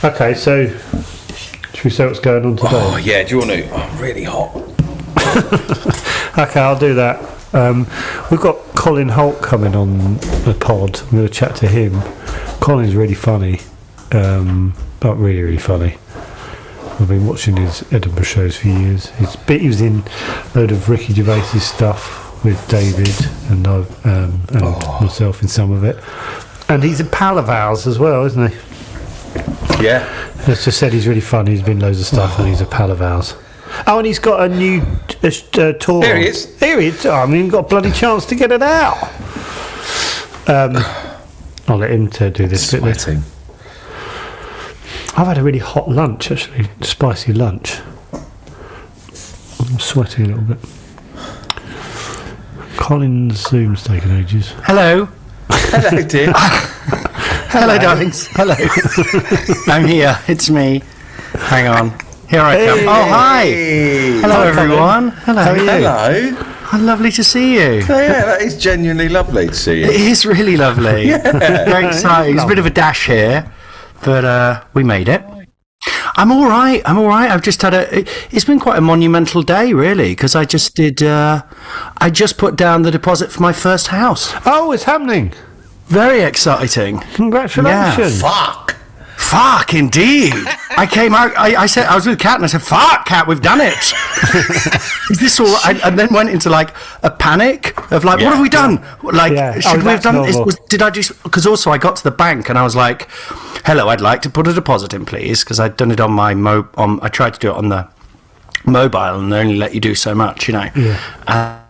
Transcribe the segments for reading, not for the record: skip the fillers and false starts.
Okay, so should we say what's going on today? Oh yeah, do you want to? Oh, really hot. Okay, I'll do that. We've got Colin Hoult coming on the pod. I'm going to chat to him. Colin's really funny, not really, really funny. I've been watching his Edinburgh shows for years. He was in a load of Ricky Gervais's stuff with David and myself in some of it. And he's a pal of ours as well, isn't he? Yeah. As just said, he's really funny. He's been loads of stuff, and he's a pal of ours. Oh, and he's got a new tour. Here he is. Here he is. I mean, got a bloody chance to get it out. I'll let him do this bit. Sweating. I've had a really hot lunch, actually. Spicy lunch. I'm sweating a little bit. Colin's Zoom's taken ages. Hello. Hello, dear. Hello, darlings. Hello. I'm here. It's me. Hang on. Here I come. Oh, hi. Hello, Hi, everyone. Hello. How are you? Hello. Oh, lovely to see you. Yeah, that is genuinely lovely to see It you. is really lovely. Very exciting. It's a bit of a dash here, but we made it. I'm all right. I've just had it's been quite a monumental day, really, because I just put down the deposit for my first house. Oh, it's happening. Very exciting. Congratulations. Fuck, indeed. I came out, I said, I was with Kat and I said, fuck, Kat, we've done it. Is this all right? And then went into like a panic of like, what have we done? Like, should we have done this? Did I just, because also I got to the bank and I was like, hello, I'd like to put a deposit in, please. Because I'd done it on my, I tried to do it on the mobile and they only let you do so much, you know. Yeah.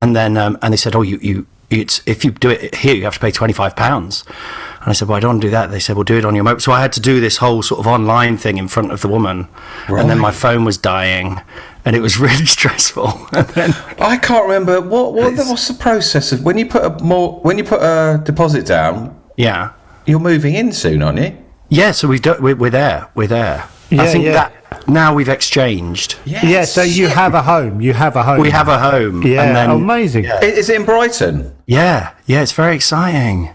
And then, and they said, oh, if you do it here, you have to pay £25. And I said, well, I don't want to do that. They said, well, do it on your mobile. So I had to do this whole sort of online thing in front of the woman. Right. And then my phone was dying and it was really stressful. And then, I can't remember what's the process of when you put a deposit down. Yeah, you're moving in soon, aren't you? Yeah, so we're there. Yeah, I think that now we've exchanged. Yes. Yeah, so you have a home. We have a home. Yeah, and then, amazing. Yeah. Is it in Brighton? Yeah, it's very exciting.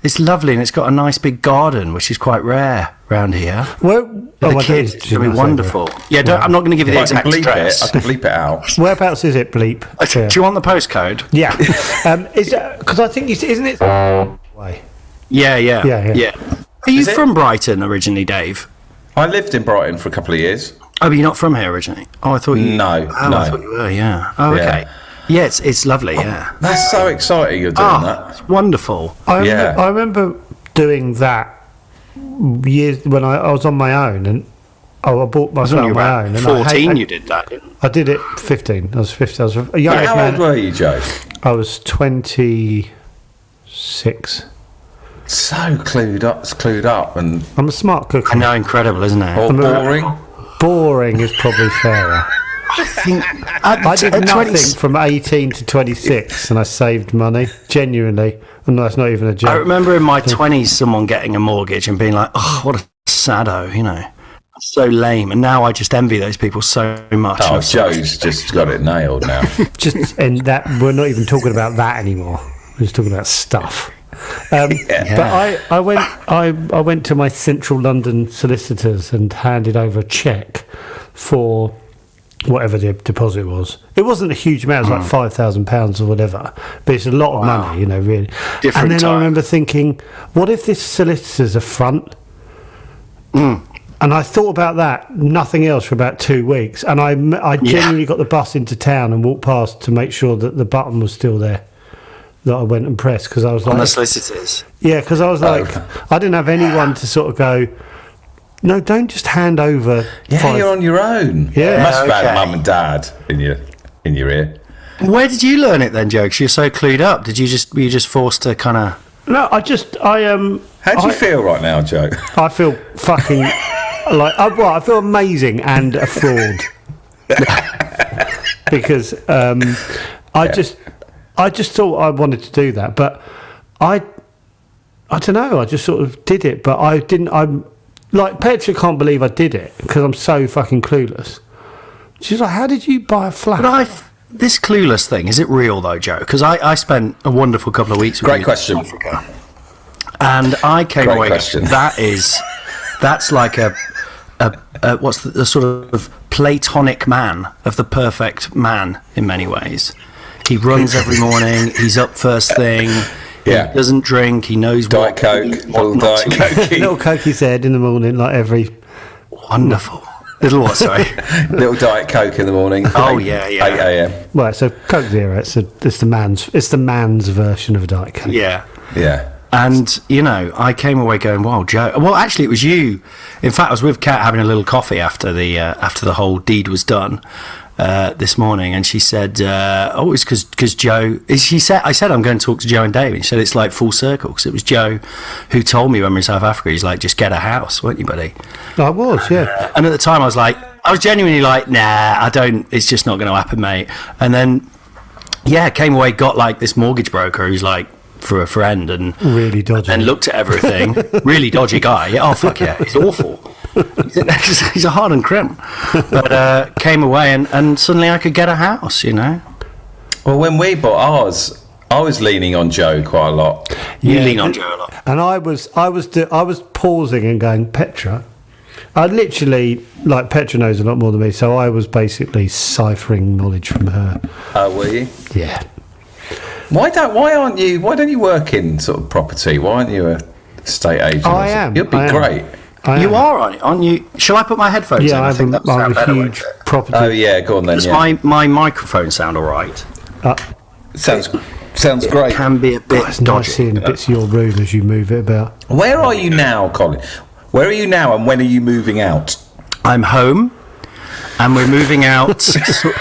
It's lovely and it's got a nice big garden, which is quite rare around here. The kids, it's going to be wonderful. Yeah, I'm not going to give you the exact address. I can bleep it out. Whereabouts is it, bleep? Do you want the postcode? Yeah. Because I think, isn't it? Way. Yeah. Are you from Brighton originally, Dave? I lived in Brighton for a couple of years. Oh, but you're not from here originally? Oh, I thought you... No. I thought you were, yeah. Oh, okay. Yeah, it's lovely, yeah. That's so exciting you're doing that. It's wonderful. I remember doing that years when I was on my own, and I bought my phone on my own. And 14 you did that, didn't you? I did it 15. I was 15. I was a young man. How old were you, Joe? I was 26. So clued up, and I'm a smart cooker. I know, incredible, isn't it? Or boring. Boring is probably fairer. I think I did nothing from 18 to 26, and I saved money genuinely, and that's not even a joke. I remember in my 20s someone getting a mortgage and being like, "Oh, what a saddo," you know, so lame. And now I just envy those people so much. Oh, Joe's just got it nailed now. And that we're not even talking about that anymore. We're just talking about stuff. But I went to my central London solicitors and handed over a cheque for whatever the deposit was. It wasn't a huge amount, it was like £5,000 or whatever, but it's a lot of money, you know, really. Different and then time. I remember thinking, what if this solicitor's a front? And I thought about that, nothing else, for about 2 weeks, and I genuinely got the bus into town and walked past to make sure that the button was still there that I went and pressed, because I was like... On the solicitors? Yeah, because I was like, I didn't have anyone to sort of go, no, don't just hand over. Yeah, you're on your own. Yeah, you must have had mum and dad in your ear. Where did you learn it then, Joe? Because you're so clued up. Were you just forced to kind of? No, How do you feel right now, Joe? I feel fucking like I feel amazing and a fraud because I just thought I wanted to do that, but I don't know. I just sort of did it, but I didn't. I'm like, Petra can't believe I did it because I'm so fucking clueless. She's like, how did you buy a flat? But this clueless thing, is it real though, Joe? Because I spent a wonderful couple of weeks with Great question. in Africa. And I came away, that that's like a what's the sort of platonic man of the perfect man in many ways. He runs every morning. He's up first thing. Yeah. He doesn't drink. He knows Diet Coke, little Diet Coke. Little Cokey's head in the morning, like every... Wonderful. Little what, sorry? Little Diet Coke in the morning. Oh, yeah. 8 a.m. Well, so Coke Zero, it's the man's version of a Diet Coke. Yeah. Yeah. And, you know, I came away going, wow, Joe... Well, actually, it was you. In fact, I was with Kat having a little coffee after the whole deed was done this morning, and she said, oh, it's because Joe... I said, I'm going to talk to Joe and Dave. And she said, it's like full circle, because it was Joe who told me when we were in South Africa, he's like, just get a house, weren't you, buddy? I was, yeah. And at the time, I was genuinely like, nah, I don't... It's just not going to happen, mate. And then, yeah, came away, got, like, this mortgage broker who's like, for a friend, and really dodgy, and looked at everything. Really dodgy guy. Yeah, oh fuck yeah, he's awful. He's a hardened crimp. But came away and suddenly I could get a house, you know. Well, when we bought ours, I was leaning on Joe quite a lot. You lean on Joe a lot. And I was pausing and going, Petra. I literally, like, Petra knows a lot more than me, so I was basically ciphering knowledge from her. Oh, were you? Yeah. Why don't you work in sort of property? Why aren't you a estate agent? I am. You'd be great. You are, aren't you? Shall I put my headphones in? Yeah, I'm a huge property. Oh yeah, go on then. Does yeah. my microphone sound all right? Sounds great. It can be a bit It's dodgy. nice seeing bits of your room as you move it about. Where are you now, Colin? Where are you now, and when are you moving out? I'm home, and we're moving out.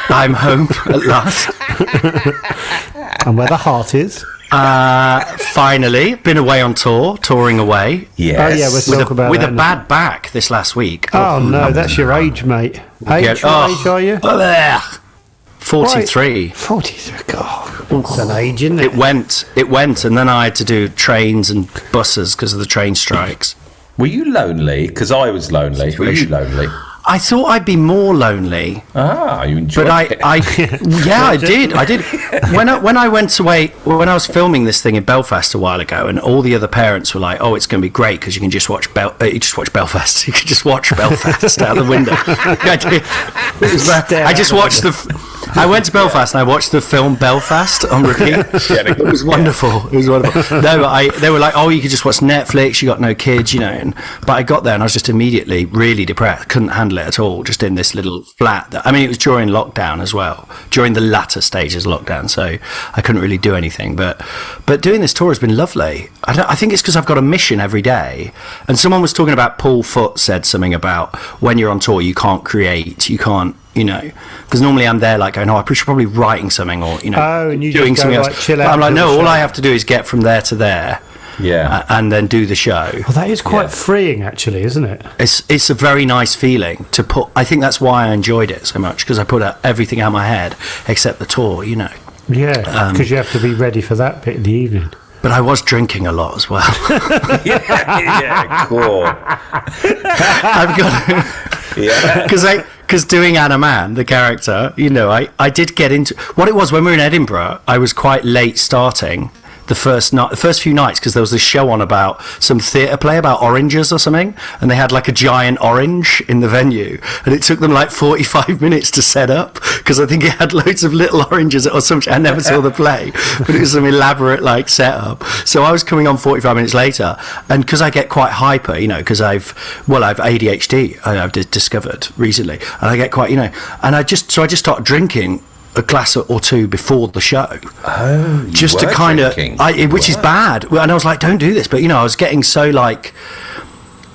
I'm home at last. And where the heart is. Finally, been away on tour, touring away. Yes. Oh yeah, we'll talk about with that a bad back this last week. Oh no, that's your age, mate. Age are you? 43. 43. God, it's an age, isn't it? It went, and then I had to do trains and buses because of the train strikes. Were you lonely? Because I was lonely. Were you lonely? I thought I'd be more lonely. Ah, you enjoyed it. But I did. When I went away, when I was filming this thing in Belfast a while ago, and all the other parents were like, "Oh, it's going to be great because you can just watch Belfast. You can just watch Belfast out the window." I just watched I went to Belfast and I watched the film Belfast on repeat. It was wonderful. It was wonderful. No, they were like, "Oh, you could just watch Netflix. You got no kids, you know." But I got there and I was just immediately really depressed. Couldn't handle it at all. Just in this little flat. It was during lockdown as well, during the latter stages of lockdown. So I couldn't really do anything. But doing this tour has been lovely. I think it's because I've got a mission every day. And someone was talking about Paul Foote said something about when you're on tour, you can't create, you can't. You know, because normally I'm there like going, oh, I should probably writing something or, you know, and you doing just something go, else. like, chill But out I'm like, till no, the all show. I have to do is get from there to there. Yeah. And then do the show. Well, that is quite freeing, actually, isn't it? It's a very nice feeling to put. I think that's why I enjoyed it so much, because I put everything out of my head except the tour, you know. Yeah, because you have to be ready for that bit in the evening. But I was drinking a lot as well. yeah, cool. I've got Yeah. because doing Anna Mann, the character, you know, I did get into what it was when we were in Edinburgh. I was quite late starting the first few nights, because there was this show on about some theatre play about oranges or something, and they had like a giant orange in the venue, and it took them like 45 minutes to set up, because I think it had loads of little oranges or something. I never saw the play, but it was some elaborate like setup. So I was coming on 45 minutes later, and because I get quite hyper, you know, because I've ADHD, I've discovered recently, and I get quite, you know, and I just started drinking a glass or two before the show. Oh, just to kind of, which is bad. And I was like, don't do this. But, you know, I was getting so like,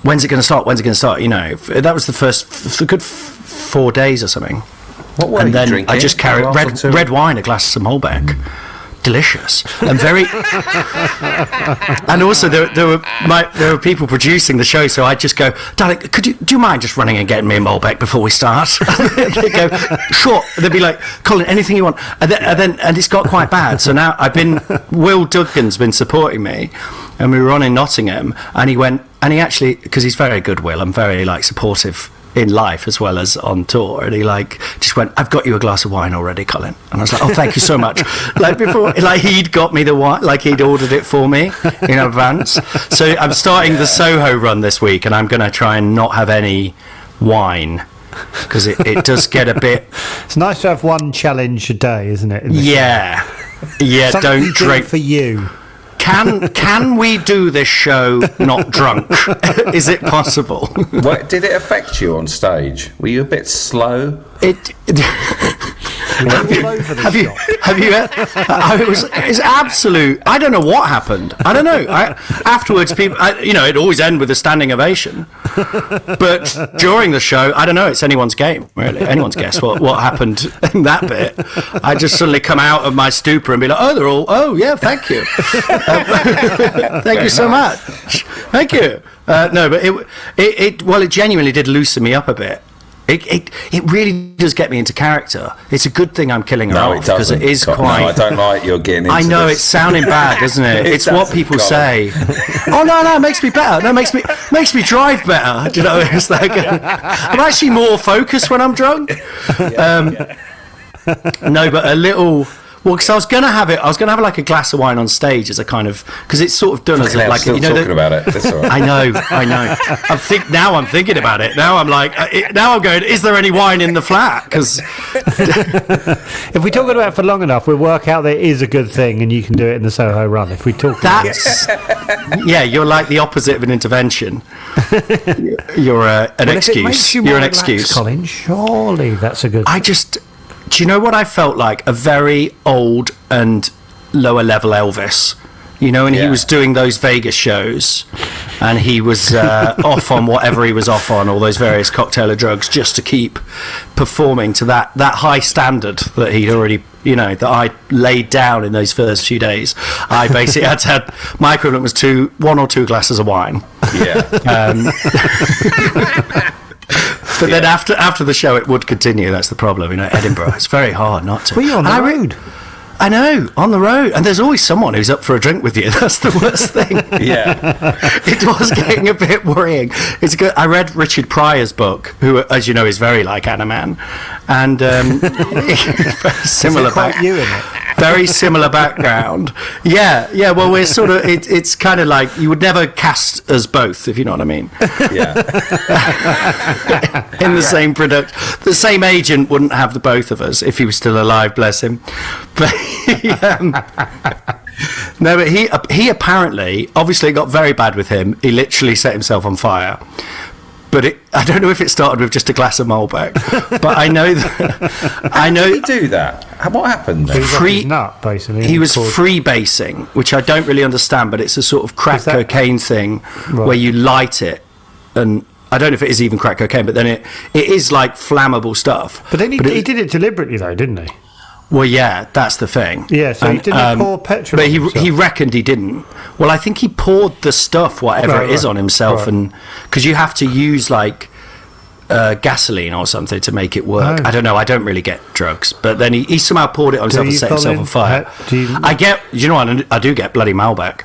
when's it going to start? When's it going to start? You know, that was the good 4 days or something. What were and you then drinking? I just carried red wine, a glass of some Holbeck. Delicious and very. And also there were people producing the show, so I'd just go, darling, do you mind just running and getting me a Malbec before we start? They go, sure. They'd be like, Colin, anything you want. And it's got quite bad. So now Will Duggan's been supporting me, and we were on in Nottingham, and he went, and he actually, because he's very good, Will, I'm very like supportive. in life as well as on tour, and he like just went, "I've got you a glass of wine already, Colin," and I was like, "Oh, thank you so much." Like before, like he'd got me the wine, like he'd ordered it for me in advance. So I'm starting the Soho run this week, and I'm going to try and not have any wine, because it does get a bit. It's nice to have one challenge a day, isn't it? Yeah, Something don't you do drink for you. Can we do this show not drunk? Is it possible? What, did it affect you on stage? Were you a bit slow? Have you? It's absolute. I don't know what happened. I don't know. Afterwards, people, it always end with a standing ovation. But during the show, I don't know. It's anyone's game, really. Anyone's guess what happened in that bit. I just suddenly come out of my stupor and be like, they're all. Oh yeah, thank you. Thank you so much. Thank you. No, but it genuinely did loosen me up a bit. It really does get me into character. It's a good thing I'm killing her off, because it is quite. No, I don't like you're getting into I know this. It's sounding bad, doesn't it? It's what people say. Oh no, it makes me better. No, it makes me drive better. Do you know? It's like I'm actually more focused when I'm drunk. No, but a little. Well, because I was gonna have like a glass of wine on stage as a kind of, because it's sort of done as like talking about it. That's all right. I know. I'm thinking about it. Now I'm like, now I'm going. Is there any wine in the flat? Because if we talk about it for long enough, we'll work out that it is a good thing, and you can do it in the Soho run. If we talk, you're like the opposite of an intervention. You're an excuse. You're an excuse, Colin. Surely that's a good. Do you know what I felt like? A very old and lower level Elvis. He was doing those Vegas shows, and he was off on whatever he was off on, all those various cocktail of drugs, just to keep performing to that high standard that he'd already, that I laid down in those first few days. I basically had to have, my equivalent was 1 or 2 glasses of wine. Yeah. But then after the show, it would continue. That's the problem, Edinburgh. It's very hard not to. Well, you're on the road. I know, on the road, and there's always someone who's up for a drink with you. That's the worst thing. Yeah, it was getting a bit worrying. It's good. I read Richard Pryor's book, who, as you know, is very like Anna Man, and very similar. Quite you in it. Very similar background. Yeah. Well, we're sort of. It's kind of like you would never cast us both, if you know what I mean. Yeah. In the same product, the same agent wouldn't have the both of us if he was still alive. Bless him. But no, but he apparently, obviously, it got very bad with him. He literally set himself on fire. But I don't know if it started with just a glass of Malbec. But I know that. How did he do that? What happened then? He was nut, basically. He was freebasing, which I don't really understand. But it's a sort of crack cocaine thing where you light it, and I don't know if it is even crack cocaine. But then it is like flammable stuff. But then he did it deliberately, though, didn't he? Well, yeah, that's the thing. Yeah, so he didn't pour petrol but on himself. He reckoned he didn't. Well, I think he poured the stuff, whatever it is, on himself, and because you have to use like gasoline or something to make it work. I don't know. I don't really get drugs, but then he somehow poured it on himself and set himself on fire. I do get bloody Malbec.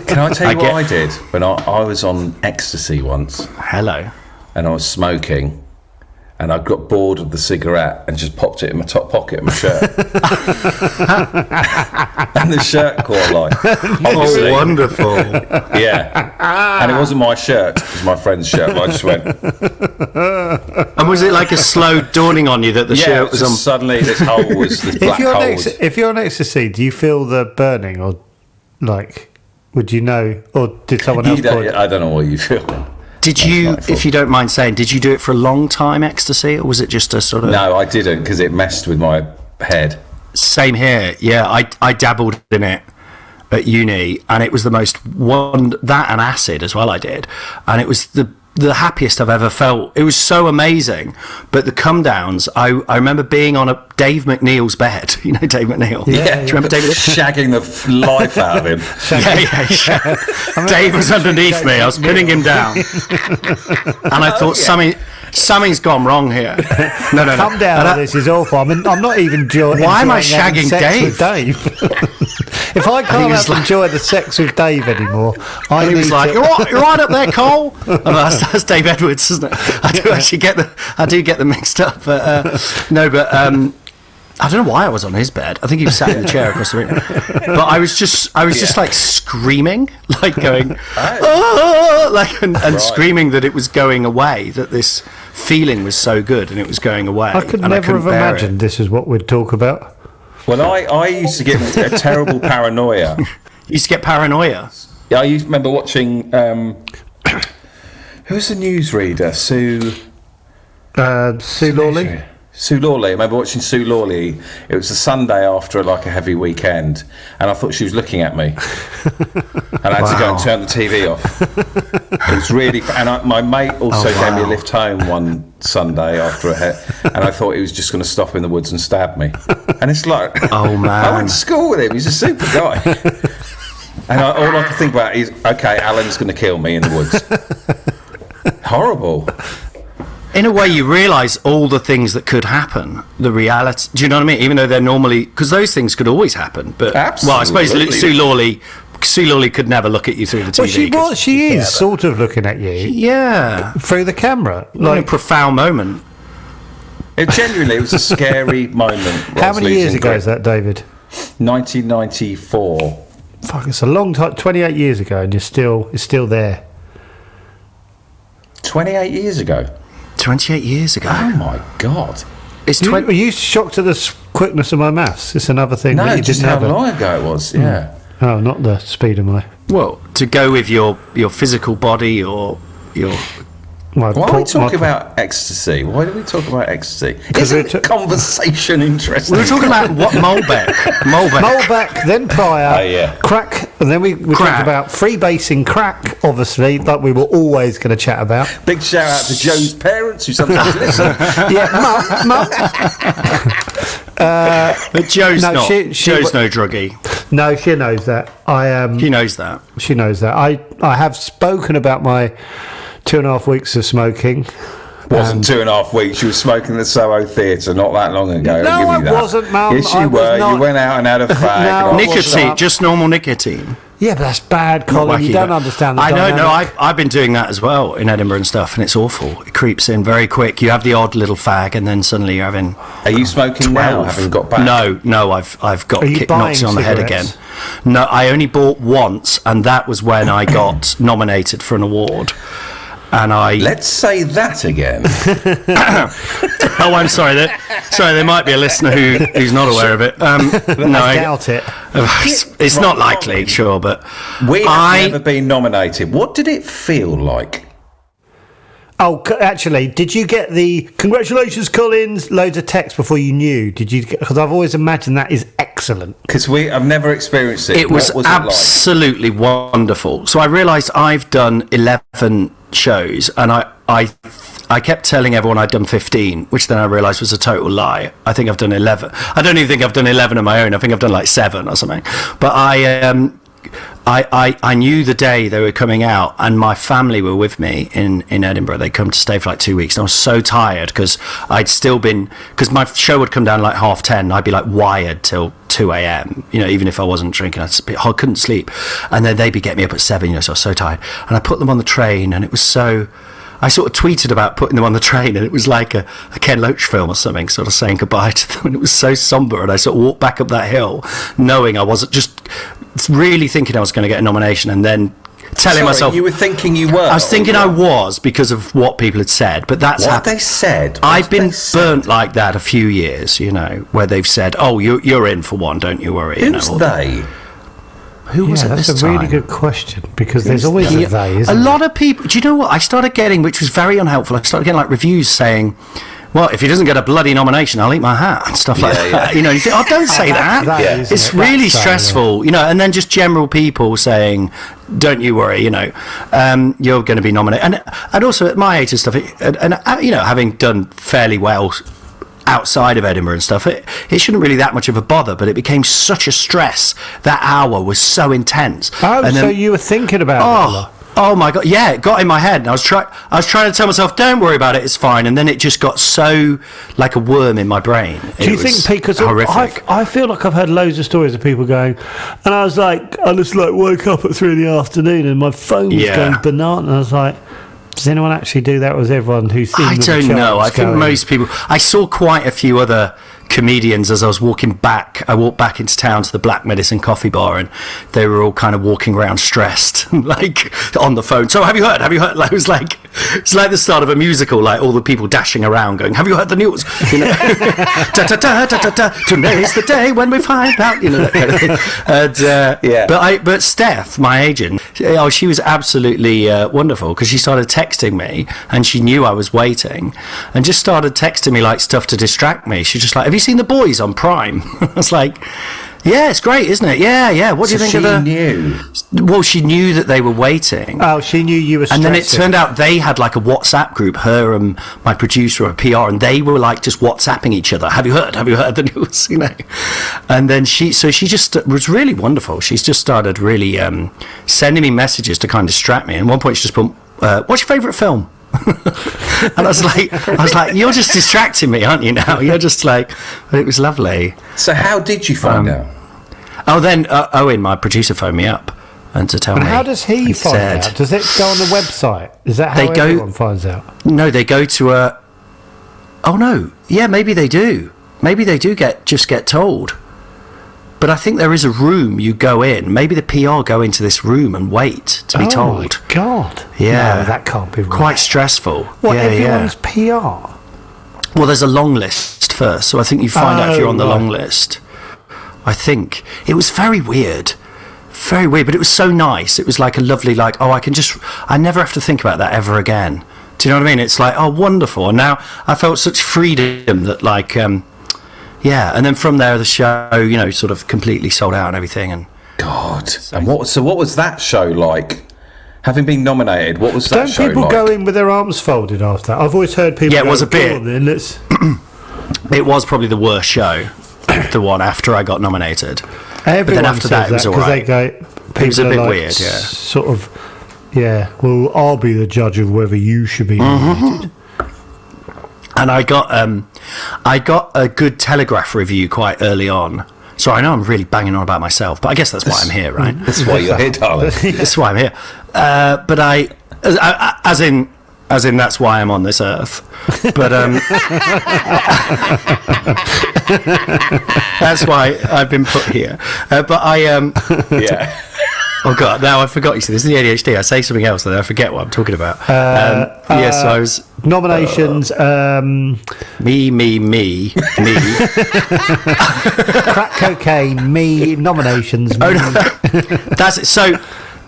Can I tell you what I did when I was on ecstasy once? Hello. And I was smoking. And I got bored of the cigarette and just popped it in my top pocket of my shirt. And the shirt caught alight. Oh, wonderful. Yeah. And it wasn't my shirt, it was my friend's shirt. But I just went. And was it like a slow dawning on you that the shirt was on? Suddenly this hole was, this black hole was. If you're on ecstasy, do you feel the burning, or like, would you know, or did someone else? I don't know what you feel. Did you, if you don't mind saying, did you do it for a long time, ecstasy, or was it just a sort of... No, I didn't, because it messed with my head. Same here, yeah. I dabbled in it at uni, and it was the most that and acid as well I did, and it was the happiest I've ever felt. It was so amazing. But the come downs, I remember being on a Dave McNeil's bed. You know Dave McNeil? Yeah. Do you remember David? Shagging the life out of him. Yeah. Dave was underneath me. I was pinning him down. And I thought something's gone wrong here. No. Come down, this is awful. I mean, I'm not even joking. Why am I shagging Dave? If I can't was like- enjoy the sex with Dave anymore, I He was need like, to... you're right up there, Cole. Oh, that's Dave Edwards, isn't it? I do actually get them mixed up. But no, but I don't know why I was on his bed. I think he was sat in the chair across the room. But I was just like screaming, like going, "Ah!" like and screaming that it was going away. That this feeling was so good and it was going away. I could and never couldn't have bear imagined this is what we'd talk about. Well, I used to get a terrible paranoia. You used to get paranoia. Yeah, I remember watching. Who's the newsreader? Sue Lawley? Sue Lawley. I remember watching Sue Lawley. It was a Sunday after like a heavy weekend, and I thought she was looking at me, and I had to go and turn the TV off. It was really, my mate also gave me a lift home one Sunday after and I thought he was just going to stop in the woods and stab me. And it's like, oh man, I went to school with him. He's a super guy. And all I could think about is, okay, Alan's going to kill me in the woods. Horrible. In a way, you realise all the things that could happen. The reality. Do you know what I mean? Even though they're normally, because those things could always happen. But absolutely. Well, I suppose Sue Lawley could never look at you through the TV. Well, she is sort of looking at you. Yeah, through the camera, like a profound moment. It genuinely was a scary moment. How many years ago is that, David? 1994. Fuck, it's a long time. 28 years ago, and it's still there. 28 years ago. 28 years ago. Oh my god! Are you shocked at the quickness of my maths? It's another thing. No, that you just didn't how have long ago it was. Yeah. Oh, not the speed of my. Well, to go with your physical body or your. Why are we talking about ecstasy? Why do we talk about ecstasy? Isn't the conversation interesting? We were talking about what Malbec, then Pryor, crack, and then we talked about freebasing crack, obviously, like we were always going to chat about. Big shout out to Joe's parents who sometimes listen. Yeah, mum. But Joe's not. Joe's no druggie. No, she knows that. She knows that. She knows that. I have spoken about my 2.5 weeks of smoking. Wasn't 2.5 weeks. You were smoking at the Soho Theatre not that long ago. No, I wasn't, Mum. Yes, you were. You went out and had a fag. No, nicotine, just normal nicotine. Yeah, but that's bad, Colin. You don't understand the dynamic. dynamic. I've been doing that as well in Edinburgh and stuff, and it's awful. It creeps in very quick. You have the odd little fag, and then suddenly you're having. Are you smoking 12. Now? Having got back? No, I've got knocks on the head again. No, I only bought once, and that was when I got nominated for an award. And let's say that again. Oh, I'm sorry. There might be a listener who's not aware of it. No, I doubt it. It's not likely, sure, but we have never been nominated. What did it feel like? Oh, actually, did you get the congratulations, Collins? Loads of text before you knew. Did you? Because I've always imagined that is excellent. Because I've never experienced it. It was absolutely wonderful. So I realised I've done 11 shows, and I kept telling everyone I'd done 15, which then I realised was a total lie. I think I've done 11. I don't even think I've done 11 on my own. I think I've done like 7 or something. But I knew the day they were coming out, and my family were with me in Edinburgh. They'd come to stay for like 2 weeks, and I was so tired because I'd still been, because my show would come down like 10:30, and I'd be like wired till 2 a.m. You know, even if I wasn't drinking, I couldn't sleep, and then they'd be getting me up at 7. You know, so I was so tired, and I put them on the train, and it was so. I sort of tweeted about putting them on the train, and it was like a Ken Loach film or something, sort of saying goodbye to them, and it was so sombre, and I sort of walked back up that hill knowing I wasn't, just really thinking I was going to get a nomination, and then telling myself... you were thinking you were? I was thinking I was, because of what people had said, but that's... What they said? I've been burnt like that a few years, you know, where they've said, oh, you're in for one, don't you worry. Who's they? Who was it this time? That's a really good question, because there's always a they, isn't a lot of people... Do you know what? I started getting, which was very unhelpful, I started getting like reviews saying, well, if he doesn't get a bloody nomination, I'll eat my hat and stuff like that. Yeah. You know, you think, oh, don't say that. It's really stressful, you know, and then just general people saying, don't you worry, you know, you're going to be nominated. And also at my age and stuff, and you know, having done fairly well outside of Edinburgh and stuff, it shouldn't really that much of a bother, but it became such a stress. That hour was so intense. Oh, and then, so you were thinking about it? Oh my God! Yeah, it got in my head, and I was trying to tell myself, "Don't worry about it, it's fine." And then it just got so like a worm in my brain. Do you think, because I feel like I've heard loads of stories of people going, and I was like, I just like woke up at 3 in the afternoon and my phone was going banana. And I was like, does anyone actually do that? Or was everyone who's seen? I don't know. I think most people. I saw quite a few other comedians as I was walking back. I walked back into town to the Black Medicine coffee bar, and they were all kind of walking around stressed, like on the phone. So have you heard? Like, it's like the start of a musical, like all the people dashing around going, have you heard the news? You know, da, da, da, da, da, da, today's the day when we find out, you know, that kind of thing. And, but Steph, my agent, she was absolutely wonderful, because she started texting me, and she knew I was waiting, and just started texting me like stuff to distract me. She's just like, have you seen The Boys on Prime? I was like, yeah, it's great, isn't it? Yeah. What do you think of the... knew? Well, she knew that they were waiting. Oh, she knew you were stressing. And then it turned out they had like a WhatsApp group, her and my producer at PR, and they were like just WhatsApping each other. Have you heard the news? You know. And then she just was really wonderful. She's just started really sending me messages to kind of distract me. And at one point she just put, what's your favourite film? And I was like, you're just distracting me, aren't you now? You're just like, it was lovely. So how did you find out? Oh, then Owen, my producer, phoned me up and to tell me. And how does he find out? Does it go on the website? Is that how everyone finds out? No, they go to a... Oh, no. Yeah, maybe they do. Maybe they do get told. But I think there is a room you go in. Maybe the PR go into this room and wait to be told. Oh, my God. Yeah. No, that can't be right. Quite stressful. What, everyone's PR? Well, there's a long list first, so I think you find out if you're on the long list. I think. It was very weird. Very weird, but it was so nice. It was like a lovely, like, I never have to think about that ever again. Do you know what I mean? It's like, oh, wonderful. And now I felt such freedom that, like... yeah, and then from there, the show, you know, sort of completely sold out and everything. And God, and what was that show like? Having been nominated, what was that show like? Don't people go in with their arms folded after that? I've always heard people. Yeah, it was a bit. It was probably the worst show, the one after I got nominated. Everyone but then after that, it was all right. It was a bit weird, yeah. Sort of, yeah. Well, I'll be the judge of whether you should be nominated. And I got a good Telegraph review quite early on. So I know I'm really banging on about myself, but I guess that's why I'm here, right? That's why you're here, darling. That's why I'm here. But as in that's why I'm on this earth. But that's why I've been put here. Yeah. Oh God! Now I forgot. You see, this is the ADHD. I say something else, and then I forget what I'm talking about. So I was nominations. Me. Crack cocaine. Me nominations. Oh, no. That's it. So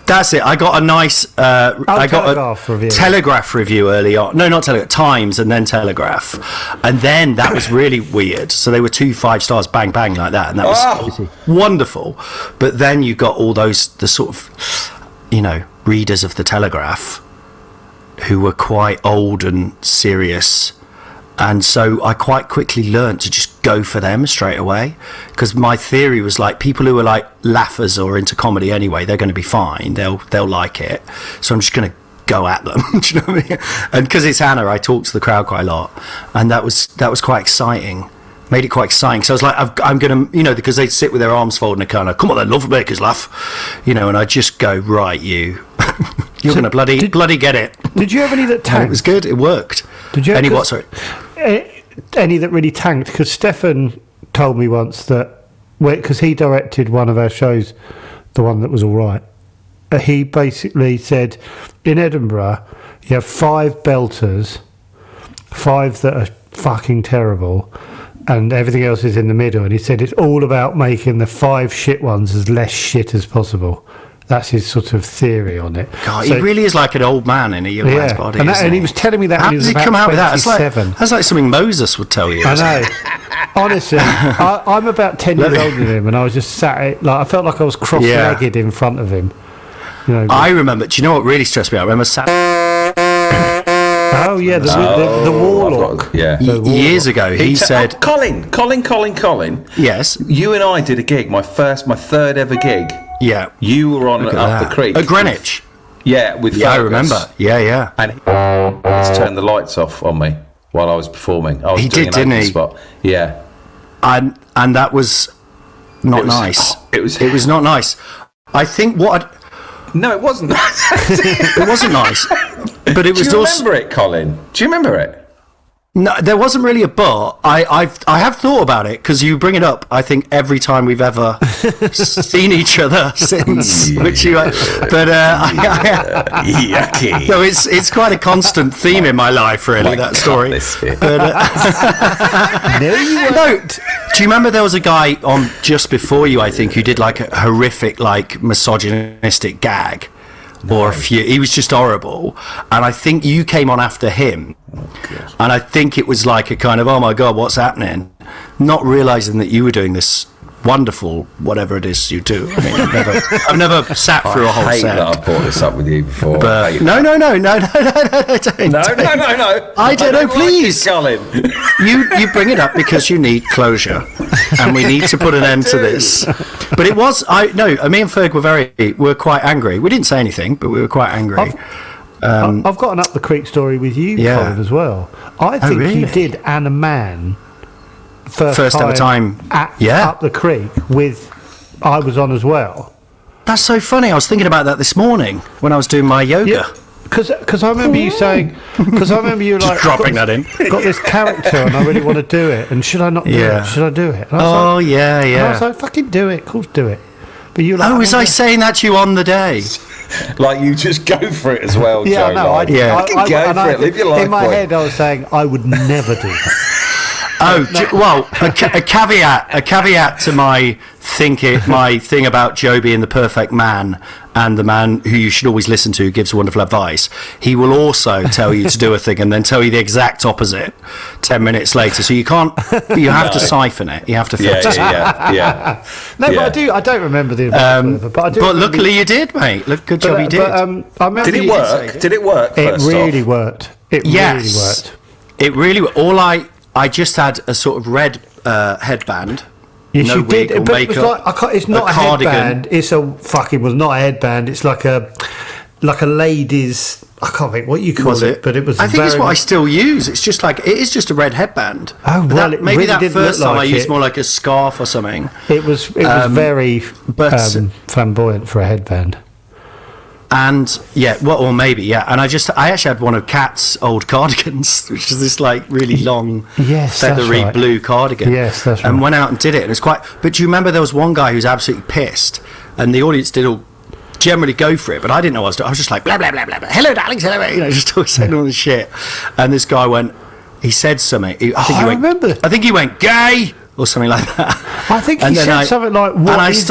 that's it. I got a nice. I got a review. Telegraph review early on. No, not Telegraph. Times and then Telegraph, and then that was really weird. So they were 2 5 stars, bang bang like that, and that was wonderful. But then you got all the sort of, you know, readers of the Telegraph, who were quite old and serious. And so I quite quickly learnt to just go for them straight away, because my theory was like, people who are like laughers or into comedy anyway, they're going to be fine. They'll like it. So I'm just going to go at them. Do you know what I mean? And because it's Anna, I talk to the crowd quite a lot, and that was quite exciting. Made it quite exciting. So I was like, I'm going to, you know, because they'd sit with their arms folded and kind of, come on then, love makers laugh, you know, and I just go, right, you're going to bloody get it. Did you have any that tanked? It was good. It worked. Did you have any what? Sorry. Any that really tanked? Because Stefan told me once that, because he directed one of our shows, the one that was all right, he basically said, in Edinburgh, you have 5 belters, 5 that are fucking terrible, and everything else is in the middle. And he said it's all about making the 5 shit ones as less shit as possible. That's his sort of theory on it. God, he really is like an old man in a young man's body. And he was telling me that when he was about 27. How does he come out with that? That's like something Moses would tell you. I know. Honestly, I'm about 10 years older than him, and I was just sat, like, I felt like I was cross-legged in front of him. You know, I remember. Do you know what really stressed me out? I remember Oh yeah, the warlock. Years ago, he said, Colin. Yes, you and I did a gig. My third ever gig. Yeah, you were on up the creek at Greenwich. Yeah, with Yeah, I Fergus. remember. Yeah. And he turned the lights off on me while I was performing. I was He doing did, an didn't open he? spot. Yeah. And that was not nice. It was not nice. I think No, it wasn't. it wasn't nice, but it was Do you also. remember it, Colin? Do you remember it? No, there wasn't really a but. I have thought about it because you bring it up. I think every time we've ever seen each other since, which you, but yucky. so it's quite a constant theme in my life, really. That story. But, No, you no, do you remember there was a guy on just before you? I think who did like a horrific, like misogynistic gag. Or a few. He was just horrible, and I think you came on after him, and I think it was like a kind of, oh my god, what's happening? Not realizing that you were doing this wonderful whatever it is you do. I mean, I've never sat through a whole I hate set. that I've brought this up with you before. But no, don't. No. I don't know. Please, Colin. you bring it up because you need closure, and we need to put an end to this. But it was me and Ferg were quite angry. We didn't say anything, but we were quite angry. I've got an Up the Creek story with you, Yeah. Colin, as well. I think really? you did Anna Man First ever time. Up the Creek I was on as well. That's so funny. I was thinking about that this morning when I was doing my yoga. Yeah, because I remember you saying, because I remember you like dropping that in. Got this character and I really want to do it, and should I not do Yeah. it? Should I do it? And I was like, Yeah. And I was like, fucking do it, of course, do it. But you like, Was I saying that to you on the day? Like, you just go for it as well, Yeah, Joe. no, like, Yeah. fucking go for it. Live your life. In my boy. head, I was saying I would never do that. A caveat to my thing about Joe being the perfect man and the man who you should always listen to, gives wonderful advice. He will also tell you to do a thing and then tell you the exact opposite 10 minutes later. So you have to siphon it. You have to filter it. Yeah. No, but I don't remember the advice, but I do. But luckily you did, mate. Good job you did. I remember Did it you work? Did it work? It first really off? worked. It Yes. really worked. It really. I just had a sort of red headband. Yes, no you wig did. or But it was makeup, like, it's not a cardigan. headband. It's was not a headband. It's like a lady's. I can't think what you call Was it? but it was. I think it's very what I still use. It's just like it is just a red headband. Oh, But well, it maybe really that didn't first look time like I used it. more like a scarf or something. It was very flamboyant for a headband. And or maybe and I actually had one of Kat's old cardigans, which is this like really long Yes, that's feathery right. blue cardigan. Yes, that's And right. went out and did it, and it's quite. But do you remember there was one guy who was absolutely pissed, and the audience did all generally go for it, but I didn't know what I was doing. I was just like blah blah blah blah blah. Hello, darlings. Hello, just always saying all this shit. And this guy went. He said something. I remember. I think he went gay or something like that. I think he And then said something like, "What and is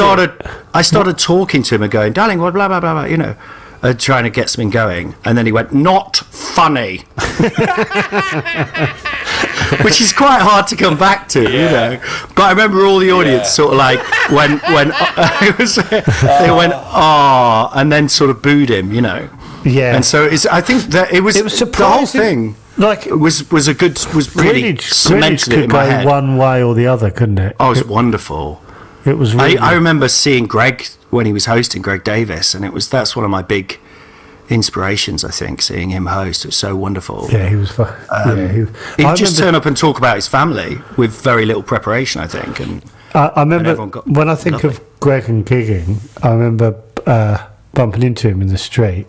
I started talking to him and going, darling, what, blah, blah, blah, blah, trying to get something going. And then he went, not funny. Which is quite hard to come back to, But I remember all the audience sort of like, when they went, oh, and then sort of booed him, Yeah. And so I think that it was surprising. the whole thing. Like was really cemented it could in go my head. one way or the other, couldn't it? Oh, it was wonderful. It was really. I remember seeing Greg when he was hosting, Greg Davis, and that's one of my big inspirations. I think seeing him host, it was so wonderful. Yeah, he was. He'd just turn up and talk about his family with very little preparation, I think. And I remember everyone got when I think lovely. of Greg and gigging, I remember bumping into him in the street,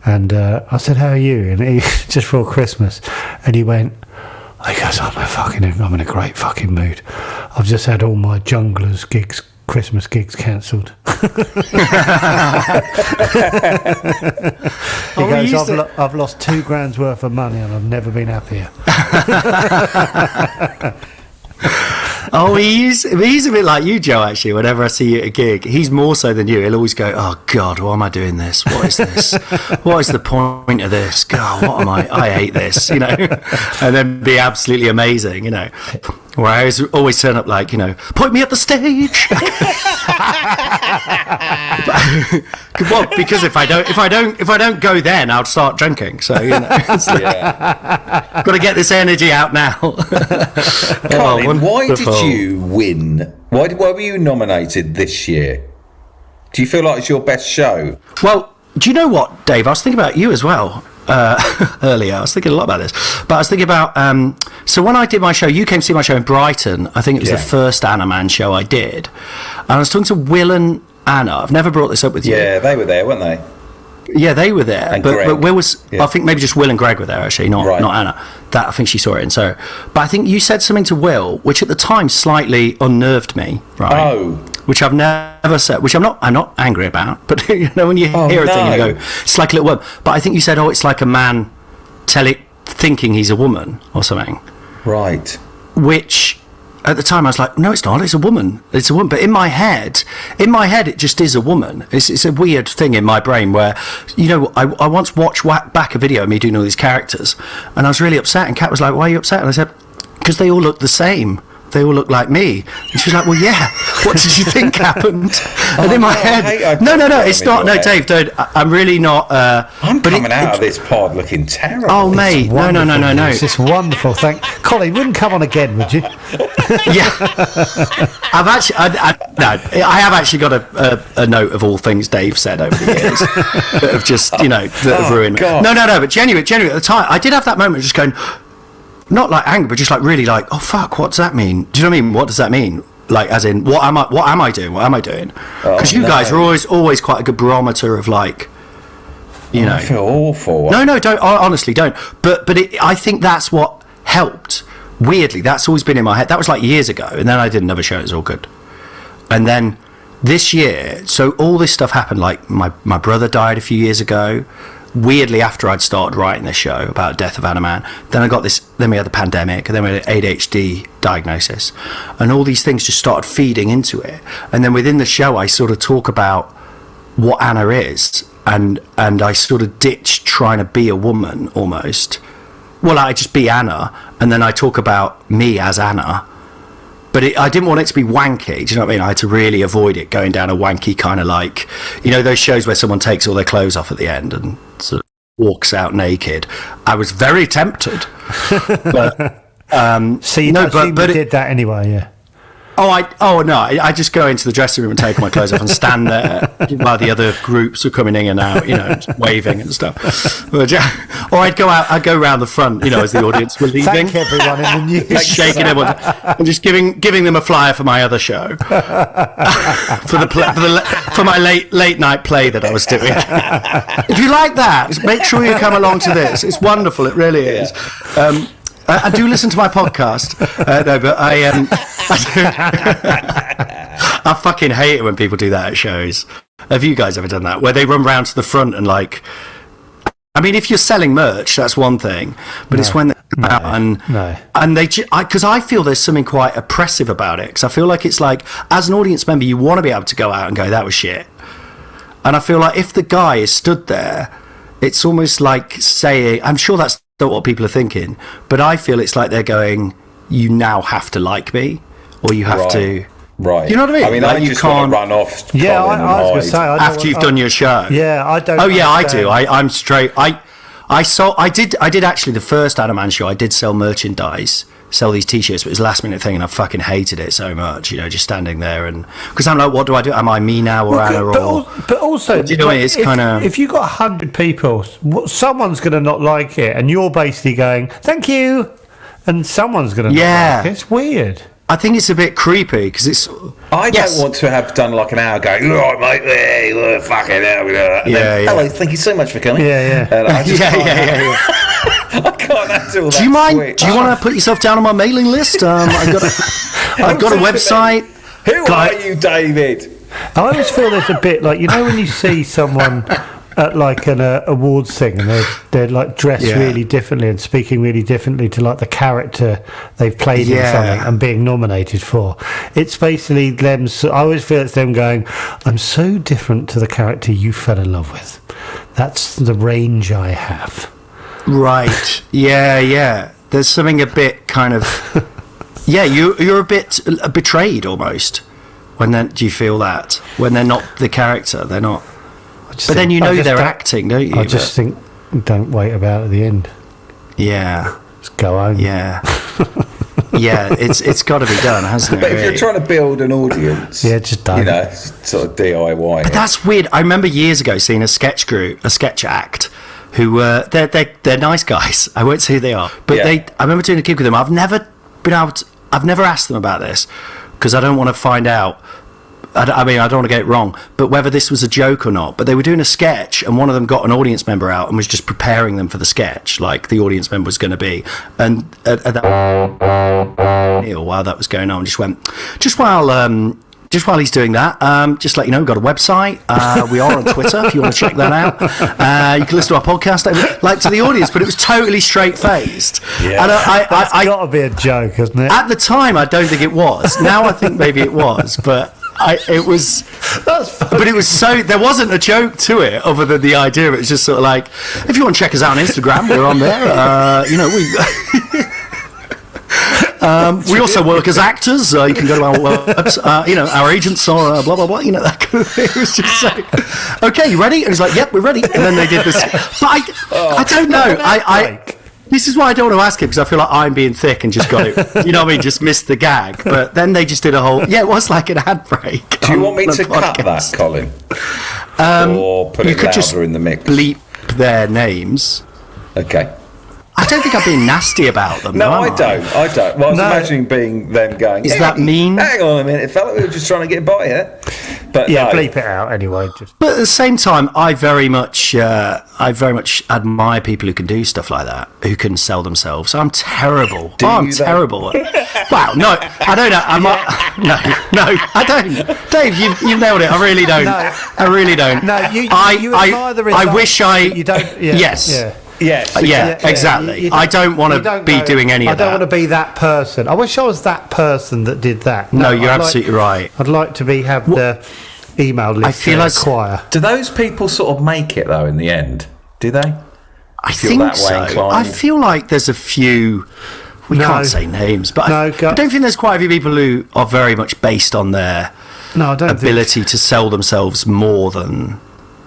and I said, "How are you?" And he just for Christmas, and he went. He goes, I'm in a great fucking mood. I've just had all my Junglers gigs, Christmas gigs cancelled. He goes, I've lost $2,000 worth of money and I've never been happier. Oh, he's a bit like you, Joe, actually. Whenever I see you at a gig, he's more so than you. He'll always go, oh, God, why am I doing this? What is this? What is the point of this? God, what am I hate this, And then be absolutely amazing, Where I always turn up like, point me at the stage. Well, because if I don't go then, I'll start drinking. So, it's like, got to get this energy out now. Colin, why did you win? Why were you nominated this year? Do you feel like it's your best show? Well, Do you know what, Dave? I was thinking about you as well earlier. I was thinking a lot about this. But I was thinking about... so when I did my show, you came to see my show in Brighton. I think it was the first Anna Man show I did. And I was talking to Will and Anna. I've never brought this up with you. Yeah, they were there, weren't they? Yeah, they were there. And but Will was... Yeah. I think maybe just Will and Greg were there, actually, not Anna. That I think she saw it in. So, but I think you said something to Will, which at the time slightly unnerved me, right? Oh. Which I've never said, which I'm not angry about, but you know, when you hear a thing and you go, it's like a little woman. But I think you said, it's like a man thinking he's a woman or something. Right. Which, at the time, I was like, no, it's not. It's a woman. It's a woman. But in my head, it just is a woman. It's a weird thing in my brain where, you know, I once watched back a video of me doing all these characters, and I was really upset. And Kat was like, "Why are you upset?" And I said, "Because they all look the same. They all look like me." And she was like, "Well, yeah. What did you think happened?" And in my head, no, it's not. No, Dave, dude, I'm really not. I'm coming out of this pod looking terrible. Oh, mate, no. It's just wonderful. Colin, wouldn't come on again, would you? Yeah, I have actually got a note of all things Dave said over the years that have just, that have ruined me. No, but genuinely at the time, I did have that moment of just going, not like anger, but just like really like, oh fuck, what does that mean? Do you know what I mean? What does that mean? Like, as in, what am I doing? Because you guys are always quite a good barometer of like, I feel awful. No, don't, honestly don't. But I think that's what helped. Weirdly, that's always been in my head. That was like years ago, and then I did another show. It was all good. And then this year, so all this stuff happened. Like my brother died a few years ago. Weirdly, after I'd started writing this show about Death of Anna Man, then I got this. Then we had the pandemic, and then we had an ADHD diagnosis, and all these things just started feeding into it. And then within the show, I sort of talk about what Anna is, and I sort of ditched trying to be a woman almost. Well, I just be Anna, and then I talk about me as Anna. But I didn't want it to be wanky, do you know what I mean? I had to really avoid it going down a wanky kind of like, those shows where someone takes all their clothes off at the end and sort of walks out naked. I was very tempted. But, so you did that anyway, yeah. I just go into the dressing room and take all my clothes off and stand there while the other groups are coming in and out, just waving and stuff. Or I'd go around the front, as the audience were leaving. Thank everyone in the news. Shaking everyone and just giving them a flyer for my other show. for my late night play that I was doing. If you like that, make sure you come along to this. It's wonderful, it really is. I do listen to my podcast. No, but I fucking hate it when people do that at shows. Have you guys ever done that? Where they run round to the front and like... I mean, if you're selling merch, that's one thing. But it's when they're out and they... Because I feel there's something quite oppressive about it. Because I feel like it's like, as an audience member, you want to be able to go out and go, that was shit. And I feel like if the guy is stood there, it's almost like saying... I'm sure that's not what people are thinking, but I feel it's like they're going, you now have to like me, or you have to... Right. You know what I mean? I mean, like, I just want to run off. Yeah, I was going to say... After you've done your show. Yeah, I don't... Oh, yeah, I do. I'm straight... I did actually, the first Anna Man show, I did sell merchandise, sell these T-shirts, but it was a last minute thing, and I fucking hated it so much, just standing there, and... Because I'm like, what do I do? Am I me now, or Anna, or... But also... Do you know, it's kind of... If you've got 100 people, someone's going to not like it, and you're basically going, thank you, and someone's going to not like it. It's weird. I think it's a bit creepy because it's. I don't want to have done like an hour going, right, mate, hey, fucking hell, and then, hello, thank you so much for coming. Yeah. I just I can't handle that. Do you mind? Do you want to put yourself down on my mailing list? I've got a website. Who are you, David? I always feel there's a bit like, when you see someone at like an awards thing and they're like dressed really differently and speaking really differently to like the character they've played in something and being nominated for. It's basically them. So I always feel it's them going, I'm so different to the character you fell in love with. That's the range I have. Right. Yeah. There's something a bit kind of. Yeah, you're a bit betrayed almost. Do you feel that when they're not the character, they're not? But then they're acting, don't you? I just think, don't wait about at the end. Yeah. Just go home. Yeah. Yeah, it's got to be done, hasn't it? But if you're trying to build an audience, just don't. You know, sort of DIY. But that's weird. I remember years ago seeing a sketch act, who they're nice guys. I won't say who they are, but I remember doing a gig with them. I've never asked them about this because I don't want to find out. I mean, I don't want to get it wrong, but whether this was a joke or not. But they were doing a sketch, and one of them got an audience member out and was just preparing them for the sketch, like the audience member was going to be. And while that was going on, just while he's doing that, just let you know, we've got a website. We are on Twitter if you want to check that out. You can listen to our podcast, like to the audience, but it was totally straight-faced. Yeah. And that's got to be a joke, isn't it? At the time, I don't think it was. Now I think maybe it was, but it was. That's funny. But it was so. There wasn't a joke to it, other than the idea. It was just sort of like, if you want to check us out on Instagram, we're on there. We also work as actors. You can go to our website. Our agents are blah blah blah. That kind of thing. It was just like, okay, you ready? And he's like, yep, we're ready. And then they did this. But I don't know. This is why I don't want to ask him, because I feel like I'm being thick and just got it. You know what I mean? Just missed the gag. But then they just did a whole. Yeah, it was like an ad break. Do you want me to cut that, Colin? Or put it louder in the mix? Bleep their names. Okay. I don't think I'm being nasty about them. No, I don't. Well, I was imagining being them going. Is that mean? Hang on a minute, fella. We were just trying to get by it. But yeah, bleep it out anyway. But at the same time, I very much admire people who can do stuff like that, who can sell themselves. I'm terrible. I'm terrible. Wow, no, I don't know. No, I don't. Dave, you've nailed it. I really don't. No, I really don't. No, you admire the result. I wish I. You don't. Yeah, yes. Yeah. Yes, exactly. I don't want to be doing any of that. I don't want to be that person. I wish I was that person that did that. No, you're absolutely right. I'd like to have the email list. I feel like choir. Do those people sort of make it though in the end? Do they? I think so. I feel like there's a few. We can't say names, but I don't think there's quite a few people who are very much based on their ability to sell themselves more than.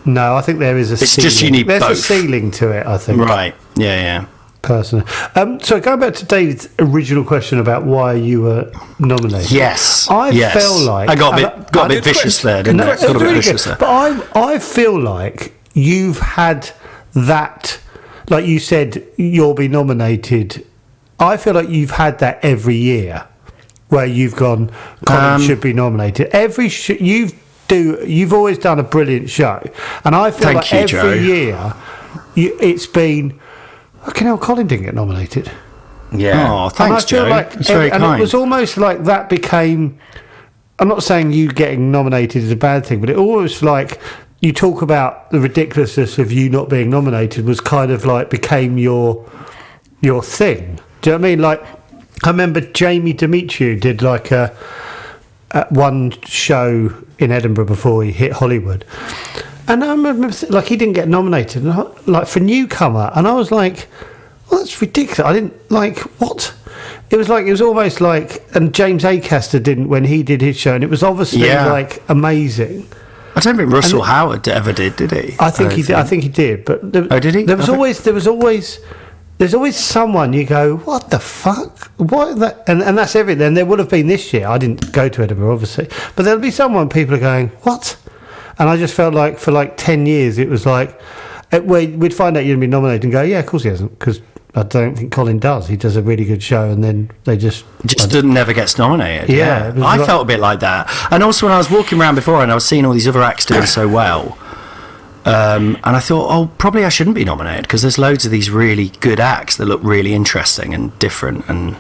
No, I think there is a ceiling. It's just you need There's both. a ceiling to it, I think. Right, yeah. Personally. So going back to David's original question about why you were nominated. Yes. I feel like... I got a bit vicious there, didn't I? Got a bit vicious there. But I feel like you've had that... Like you said, you'll be nominated. I feel like you've had that every year, where you've gone, Colin should be nominated. You've always done a brilliant show, and I feel like every year it's been. Fucking hell, Colin didn't get nominated. Yeah. Oh, thanks, Joe. It's very kind. And it was almost like that became. I'm not saying you getting nominated is a bad thing, but it almost like you talk about the ridiculousness of you not being nominated was kind of like became your thing. Do you know what I mean? Like, I remember Jamie Demetriou did like a one show in Edinburgh before he hit Hollywood, and I remember like he didn't get nominated, like for newcomer, and I was like, well, that's ridiculous. I didn't like what it was like. It was almost like, and James Acaster didn't when he did his show, and it was obviously like amazing. I don't think Russell Howard ever did he? I think he did. I think he did, but did he? There was always someone you go, what the fuck? What that? And that's everything. And there would have been this year. I didn't go to Edinburgh, obviously, but there'll be someone people are going, what? And I just felt like for like 10 years it was like we'd find out you'd be nominated and go, yeah, of course he hasn't, because I don't think Colin does. He does a really good show, and then they just never gets nominated. Yeah, I felt a bit like that. And also when I was walking around before and I was seeing all these other acts doing so well. And I thought, probably I shouldn't be nominated, because there's loads of these really good acts that look really interesting and different and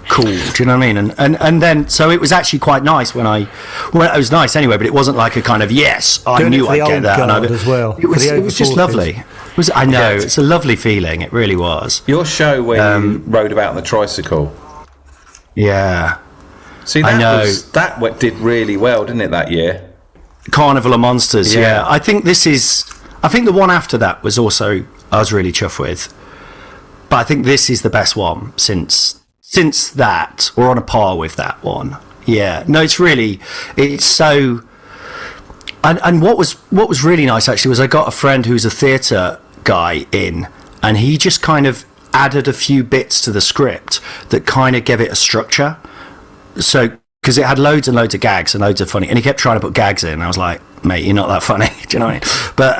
cool. Do you know what I mean? And then, so it was actually quite nice when it was nice anyway, but it wasn't like a kind of, yes, I knew I'd get that. And as well. It was just lovely. I know, it's a lovely feeling. It really was. Your show where you rode about on the tricycle. Yeah. See, that did really well, didn't it, that year? Carnival of Monsters, yeah. I think the one after that was also, I was really chuffed with. But I think this is the best one since that, or on a par with that one. Yeah. No, it's so... And what was really nice, actually, was I got a friend who's a theatre guy in, and he just kind of... added a few bits to the script that kind of gave it a structure. So, because it had loads and loads of gags and loads of funny, and he kept trying to put gags in. And I was like, mate, you're not that funny. Do you know what I mean? But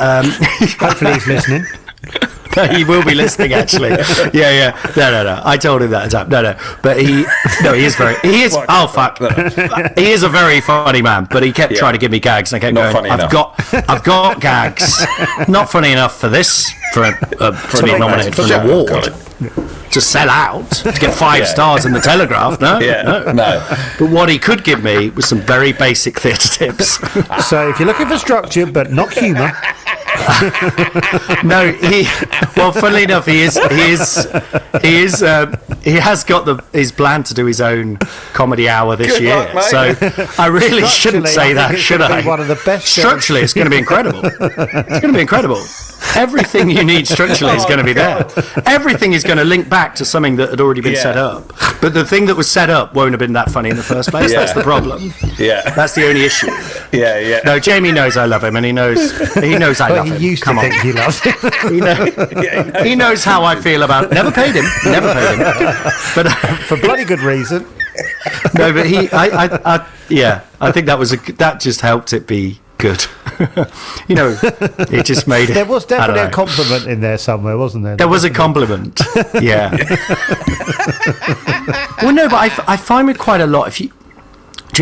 Hopefully he's listening. no, he will be listening, actually. Yeah. No. I told him that. No. But he is oh, fuck. He is a very funny man, but he kept trying to give me gags, and I kept going, I've got gags. Not funny enough for this, to be nominated for an award. To sell out, to get 5 stars in the Telegraph, no. But what he could give me was some very basic theatre tips. So if you're looking for structure but not humour, no, funnily enough, he has got his plan to do his own comedy hour this year. Luck, so I really shouldn't say that, should I? One of the best. Structurally, it's going to be incredible. It's going to be incredible. Everything you need structurally is going to be there. Everything is going to link back to something that had already been set up. But the thing that was set up won't have been that funny in the first place. That's the problem. Yeah. That's the only issue. Yeah. No, Jamie knows I love him, and he knows I love him. He used to think he loves him. He knows how I feel about. Never paid him, but for bloody good reason. No, but I think that just helped it be good. It just made it. There was definitely a compliment in there somewhere, wasn't there? There was a compliment. Yeah. Well, no, but I find with quite a lot. Do you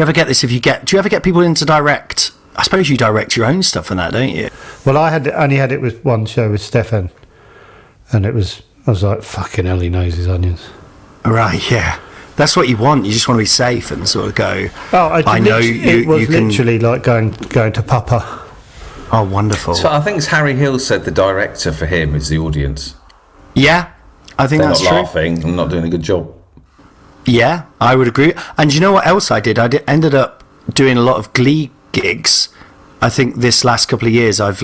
ever get this? Do you ever get people in to direct? I suppose you direct your own stuff and that, don't you? Well, I only had it with one show with Stefan, and I was like, fucking hell, he knows his onions. Right, yeah. That's what you want. You just want to be safe and sort of go. Oh, I know you. It was can... literally like going to Papa. Oh, wonderful. So I think it's Harry Hill said the director for him is the audience. Yeah, I think They're that's not true. laughing and not doing a good job. Yeah, I would agree. And you know what else I did? Ended up doing a lot of Glee gigs. I think this last couple of years I've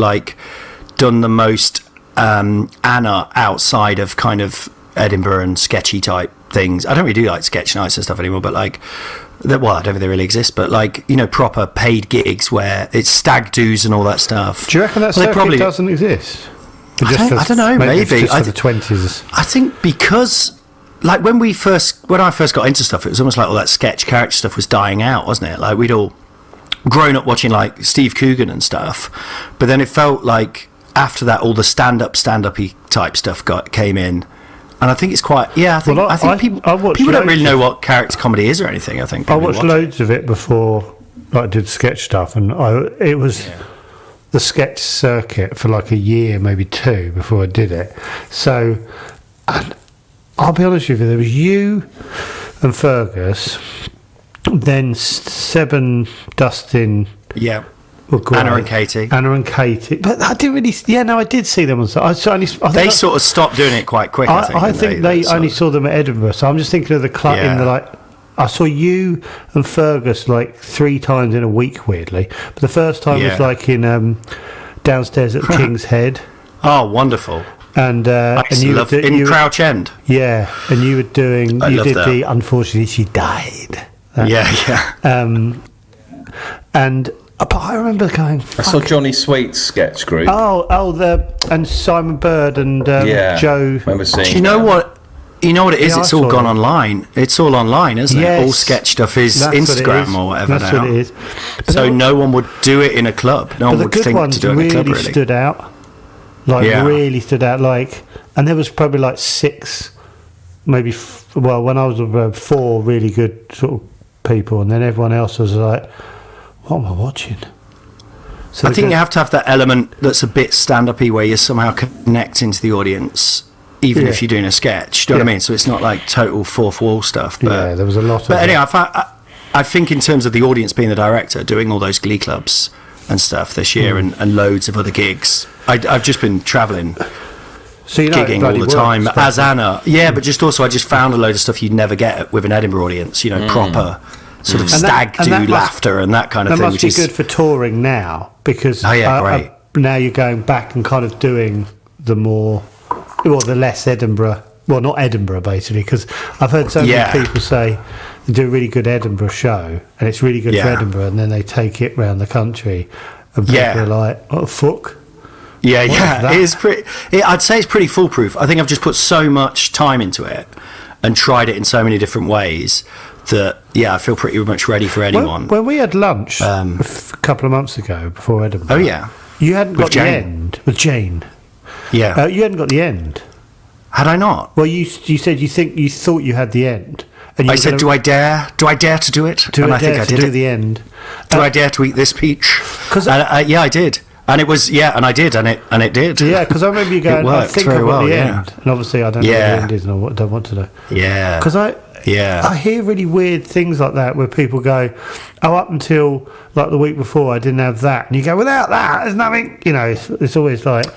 done the most Anna outside of kind of Edinburgh and sketchy type things. I don't really do sketch nights and stuff anymore, but I don't think they really exist, but proper paid gigs where it's stag doos and all that stuff. Do you reckon that circuit doesn't exist? I don't know, maybe. Just for the 20s. I think because when I first got into stuff, it was almost like all that sketch character stuff was dying out, wasn't it? We'd all grown up watching Steve Coogan and stuff, but then it felt like after that all the stand-up-y type stuff came in. And I think it's quite. Yeah, I think people don't really know what character comedy is or anything. I think I watched loads of it before I did sketch stuff, and it was the sketch circuit for a year, maybe 2, before I did it. So, and I'll be honest with you, there was you and Fergus, then Seb and Dustin. Yeah. Anna and Katie. But I didn't really. Yeah, no, I did see them on. They sort of stopped doing it quite quick. I think they only saw them at Edinburgh. So I'm just thinking of the club in the I saw you and Fergus 3 times in a week, weirdly. But the first time was in downstairs at King's Head. Oh, wonderful! And you in Crouch End. Yeah, and you were doing. I you did that. Unfortunately, she died. And. But I remember going. I saw Johnny Sweet's sketch group. And Simon Bird and Joe. Remember seeing. Do you know what? You know what it is? It's all gone online. It's all online, isn't it? All sketch stuff is Instagram or whatever. That's what it is. So no one would do it in a club. No one would think to do it in a club. Really stood out. Really stood out. And there was probably 6, maybe. When I was around 4 really good sort of people, and then everyone else was like. What am I watching? So I think you have to have that element that's a bit stand-up-y where you're somehow connecting to the audience, even if you're doing a sketch. Do you know what I mean? So it's not total fourth wall stuff. But, there was a lot of. But anyway, I think in terms of the audience being the director, doing all those Glee clubs and stuff this year, and loads of other gigs. I've just been travelling. So gigging all the time as Anna. Yeah, but just also I just found a load of stuff you'd never get with an Edinburgh audience. Proper. Sort of stag-do laughter and that kind of thing. That must be good for touring now, because great. Now you're going back and kind of doing the less Edinburgh, not Edinburgh basically, because I've heard so many people say they do a really good Edinburgh show and it's really good for Edinburgh, and then they take it around the country and people are like, what the fuck? Yeah. It is pretty. I'd say it's pretty foolproof. I think I've just put so much time into it and tried it in so many different ways that I feel pretty much ready for anyone. When we had lunch a couple of months ago before Edinburgh. Oh yeah, you hadn't got Jane. the end with Jane. Yeah, you hadn't got the end. Had I not? Well, you said you thought you had the end. And I said, do I dare to do it? Do I dare to do the end? Do I dare to eat this peach? I did. And it was, and I did, and it did. Yeah, because I remember you going, I think I've got the end. And obviously I don't know what the end is, and I don't want to know. Yeah. Because I hear really weird things like that where people go, up until like the week before I didn't have that. And you go, without that, there's nothing, it's always like...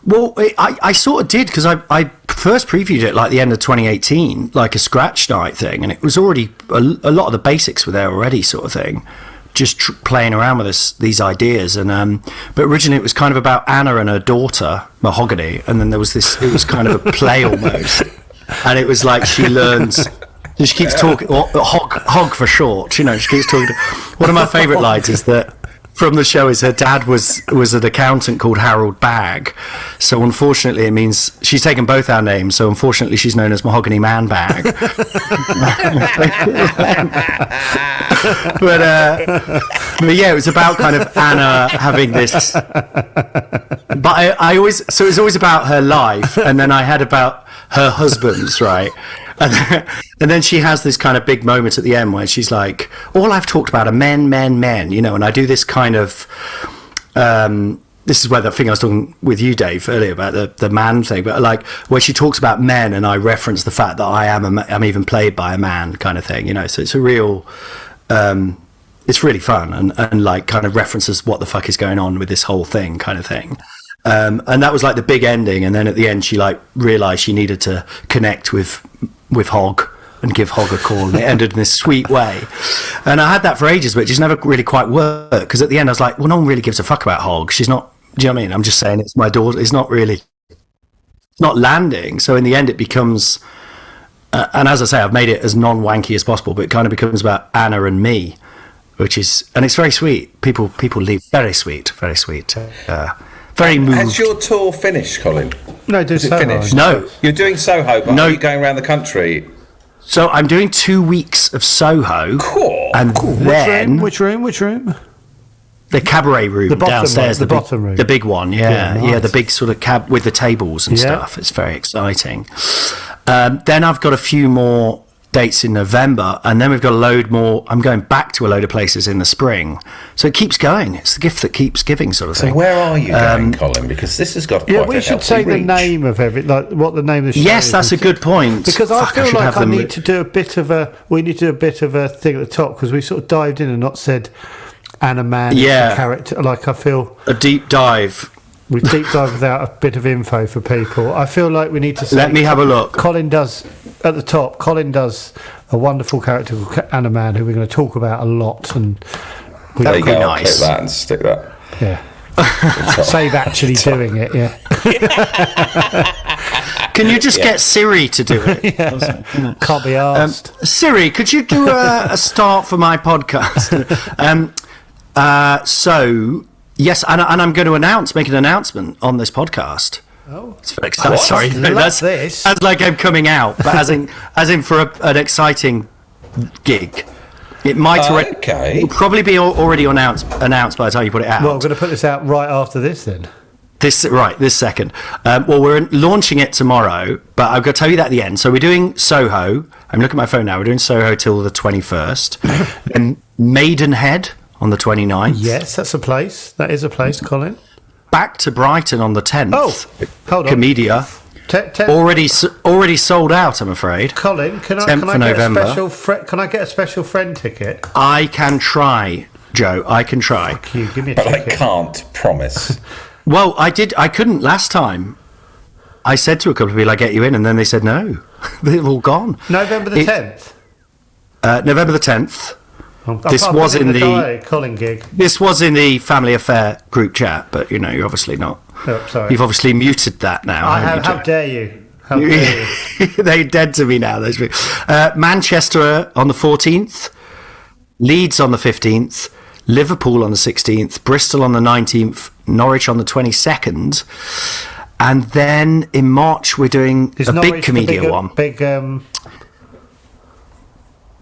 Well, I sort of did, because I first previewed it like the end of 2018, like a scratch night thing, and it was already, a lot of the basics were there already, sort of thing. Just playing around with these ideas, and but originally it was kind of about Anna and her daughter Mahogany, and then there was this. It was kind of a play almost, and it was like she learns. She keeps talking, or hog for short. She keeps talking. One of my favourite lines is that from the show is her dad was an accountant called Harold Bagg. So unfortunately, it means she's taken both our names. So unfortunately, she's known as Mahogany Man Bag. but yeah, it was about kind of Anna having this. But I always, so it was always about her life, and then I had about her husband's, right? And then she has this kind of big moment at the end where she's like, all I've talked about are men, and I do this kind of, this is where the thing I was talking with you, Dave, earlier about the man thing, but like where she talks about men and I reference the fact that I'm even played by a man kind of thing, so it's a real, it's really fun and like kind of references what the fuck is going on with this whole thing kind of thing. And that was like the big ending, and then at the end she like realised she needed to connect with Hog and give Hog a call, and it ended in this sweet way. And I had that for ages, but it just never really quite worked, because at the end I was like, well, no one really gives a fuck about Hog. She's not, do you know what I mean? I'm just saying it's my daughter. It's not really, it's not landing. So in the end it becomes, and as I say, I've made it as non-wanky as possible, but it kind of becomes about Anna and me, which is, and it's very sweet. People leave very sweet, very sweet. Very moved. Has your tour finished, Colin? No, is it finished? No. You're doing Soho, but are you going around the country? So I'm doing 2 weeks of Soho. Cool. And then... Which room? The cabaret room downstairs. The bottom room. The big one, yeah. Nice. Yeah, the big sort of cab with the tables and stuff. It's very exciting. Then I've got a few more dates in November, and then we've got a load more. I'm going back to a load of places in the spring, so it keeps going. It's the gift that keeps giving, sort of thing. So where are you going, Colin? Because this has got quite we should say the name of like what the name of the show is. Yes, that's a good point. Because I feel like we need to do a bit of a thing at the top, because we sort of dived in and not said Anna Man is a character. Like I feel a deep dive. We deep dive without a bit of info for people. I feel like we need to say... Let me have a look. Colin does, at the top, a wonderful character called Anna Man, who we're going to talk about a lot. And there you go, I'll clip that and stick that. Yeah. Save actually doing it, yeah. Can you just get Siri to do it? Can't be asked. Siri, could you do a start for my podcast? So... Yes, and I'm going to make an announcement on this podcast. Oh, it's very exciting. Sorry, that's like I'm coming out, but as in for an exciting gig. It might it'll probably be already announced by the time you put it out. Well, I'm going to put this out right after this then. This second. Well, we're launching it tomorrow, but I've got to tell you that at the end. So we're doing Soho. I'm looking at my phone now. We're doing Soho till the 21st, and Maidenhead on the 29th. Yes, that's a place. That is a place, Colin. Back to Brighton on the 10th. Oh, hold on. Comedia. Already sold out, I'm afraid. Colin, can I get a special friend ticket? I can try, Joe. I can try. Fuck you, give me a but ticket. I can't promise. Well, I couldn't last time. I said to a couple of people, I get you in, and then they said no. They've all gone. November the 10th? November the 10th. This was in the Colin gig. This was in the Family Affair group chat, but you're obviously not. Oh, sorry. You've obviously muted that now. How dare you? How dare you? They're dead to me now. Those people. Manchester on the 14th, Leeds on the 15th, Liverpool on the 16th, Bristol on the 19th, Norwich on the 22nd. And then in March, we're doing a big comedian one.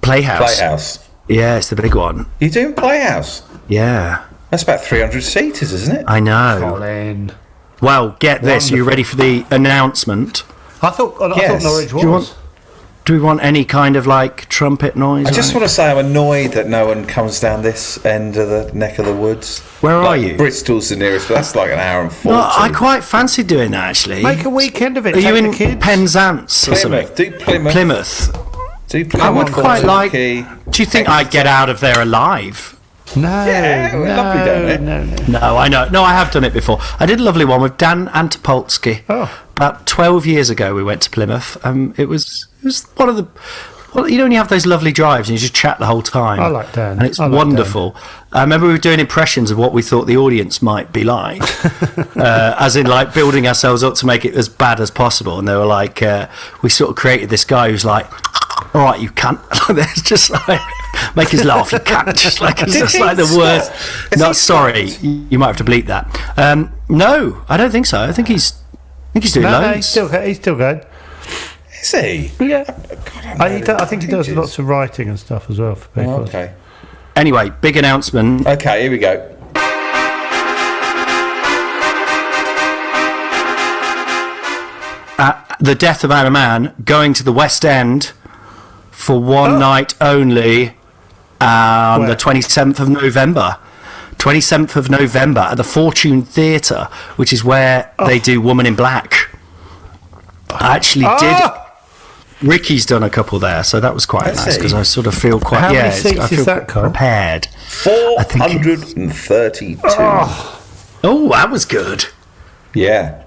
Playhouse. Yeah, it's the big one. You're doing Playhouse? Yeah. That's about 300 seaters, isn't it? I know. Colin. Well, get this. Are you ready for the announcement? I thought Norwich was. Do we want any kind of like trumpet noise? I just want to say I'm annoyed that no one comes down this end of the neck of the woods. Where are you? Bristol's the nearest, but that's like an hour and 40. No, I quite fancy doing that, actually. Make a weekend of it. Are you in Penzance or something? Do Plymouth. Do Plymouth. I would quite like... Do you think I'd get out of there alive? No, lovely down there. No, I know. No, I have done it before. I did a lovely one with Dan Antopolsky. About 12 years ago, we went to Plymouth. It was one of the... Well, you know when you have those lovely drives and you just chat the whole time? I like Dan. And it's wonderful. I remember we were doing impressions of what we thought the audience might be like. As in, like, building ourselves up to make it as bad as possible. And they were like... we sort of created this guy who's like... All right, you can't. It's just like make us laugh. You can't. Just like it's just like the worst. No, sorry, you might have to bleep that. No, I don't think so. I think he's doing loads. He's still going. Is he? Yeah. I think he does lots of writing and stuff as well for people. Oh, okay. Anyway, big announcement. Okay, here we go. The Death of Our Man going to the West End for one night only on the 27th of November. 27th of November at the Fortune Theatre, which is where they do Woman in Black. I actually did. Ricky's done a couple there, so that was quite nice because I sort of feel quite. How many seats is that, Carl? Prepared. 432. Oh, that was good. Yeah.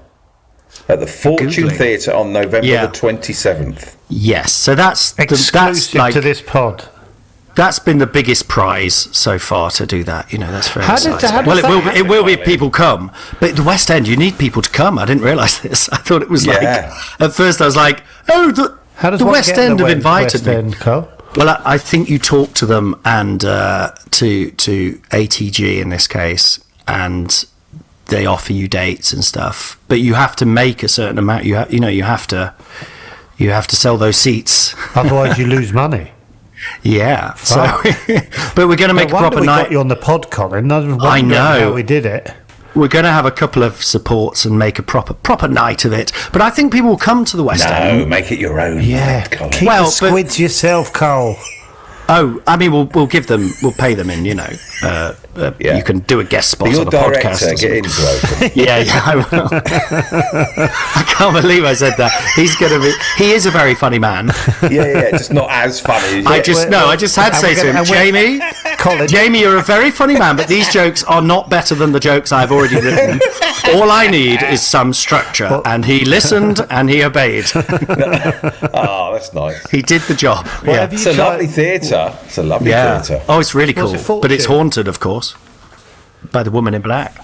At the Fortune Theatre on November the 27th. Yes, so that's exclusive to this pod. That's been the biggest prize so far to do that. You know, that's very exciting. Well, it will be if people come. But the West End, you need people to come. I didn't realise this. I thought it was like at first I was like, the West End have invited me. Well, I think you talk to them and to ATG in this case, and they offer you dates and stuff, but you have to make a certain amount. You have to sell those seats. Otherwise, you lose money. Yeah. So, but we're going to make a proper night. Got you on the pod, Colin. I know how we did it. We're going to have a couple of supports and make a proper night of it. But I think people will come to the West End. No, make it your own. Yeah. Colin. Keep the squids yourself, Cole. Oh, I mean, we'll pay them in, you know. You can do a guest spot on a podcast. Get into it. yeah, I will. I can't believe I said that. He is a very funny man. Yeah, just not as funny. I just had to say to him, Jamie, you're a very funny man, but these jokes are not better than the jokes I've already written. All I need is some structure. And he listened and he obeyed. Oh, that's nice. He did the job. It's a lovely theatre. It's a lovely theatre. Oh, it's really cool. But it's haunted, of course, by the Woman in Black.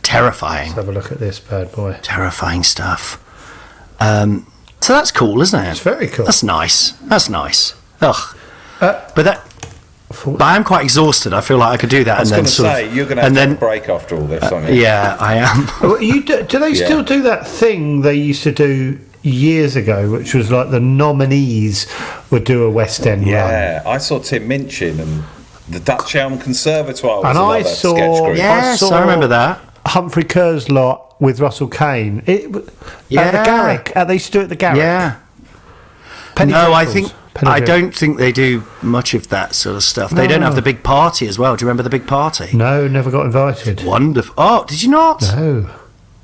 Terrifying. Let's have a look at this bad boy. Terrifying stuff. So that's cool, isn't it? It's very cool. That's nice. Ugh. But I'm quite exhausted. I feel like I could do that. I was going to say, you're going to have a break after all this, aren't you? Yeah, I am. Do they still do that thing they used to do years ago, which was like the nominees would do a West End run? Yeah, I saw Tim Minchin and the Dutch Elm Conservatoire was another sketch group. Yes, I remember that. Humphrey Kerr's lot with Russell Kane. At the Garrick. They used to do it at the Garrick. Yeah. I don't think they do much of that sort of stuff. They don't have the big party as well. Do you remember the big party? No, never got invited. Wonderful. Oh, did you not? No.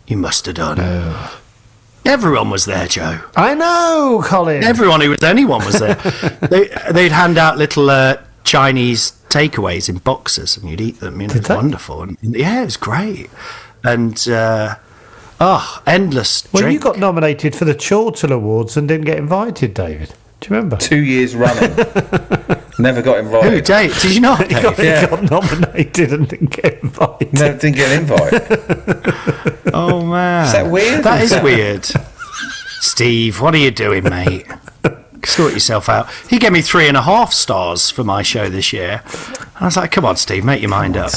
You must have done. No. Everyone was there, Joe. I know, Colin. Anyone was there. They'd hand out little Chinese takeaways in boxes, and you'd eat them. You know, it's wonderful. And, it was great. And endless. Well, drink. you got nominated for the Chortle Awards and didn't get invited, David. Do you remember? 2 years running. Never got invited. Who, Dave? Did you not, Dave? He got nominated and didn't get invited. No, didn't get an invite. Oh, man. Is that weird? That is weird. Steve, what are you doing, mate? Sort yourself out. He gave me 3.5 stars for my show this year. I was like, come on, Steve, make your mind up.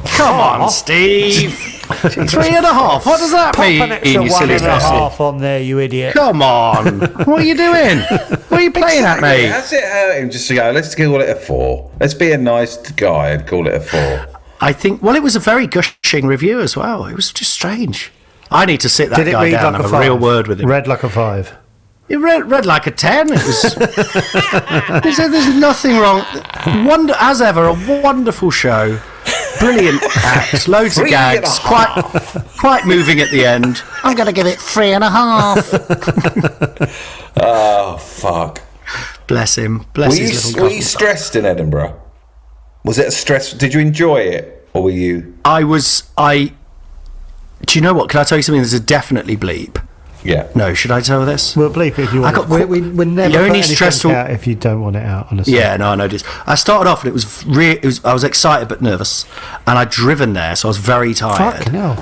Come on, Steve. 3.5. What does that mean? Pop an extra You silly 1.5 on there, you idiot. Come on. What are you doing? What are you playing at me? Has it hurt him just to go, let's call it a 4? Let's be a nice guy and call it a 4. I think, well, it was a very gushing review as well. It was just strange. I need to sit that Did it guy read down like and have a a real 5? word with him. Read like a 5. It read like a 10. It was. There's nothing wrong. As ever, a wonderful show. Brilliant acts, loads of gags, quite moving at the end. I'm going to give it 3.5. Oh, fuck. Bless him. Bless his little Were you stressed in Edinburgh? Was it a stress? Did you enjoy it? Or were you... Do you know what? Can I tell you something? There's a definitely bleep. Yeah. No, should I tell this? We'll bleep it if you want. We're never the only put anything stressful out if you don't want it out, honestly. Yeah, no, I noticed. I started off and it was I was excited but nervous, and I'd driven there, so I was very tired. Fucking hell.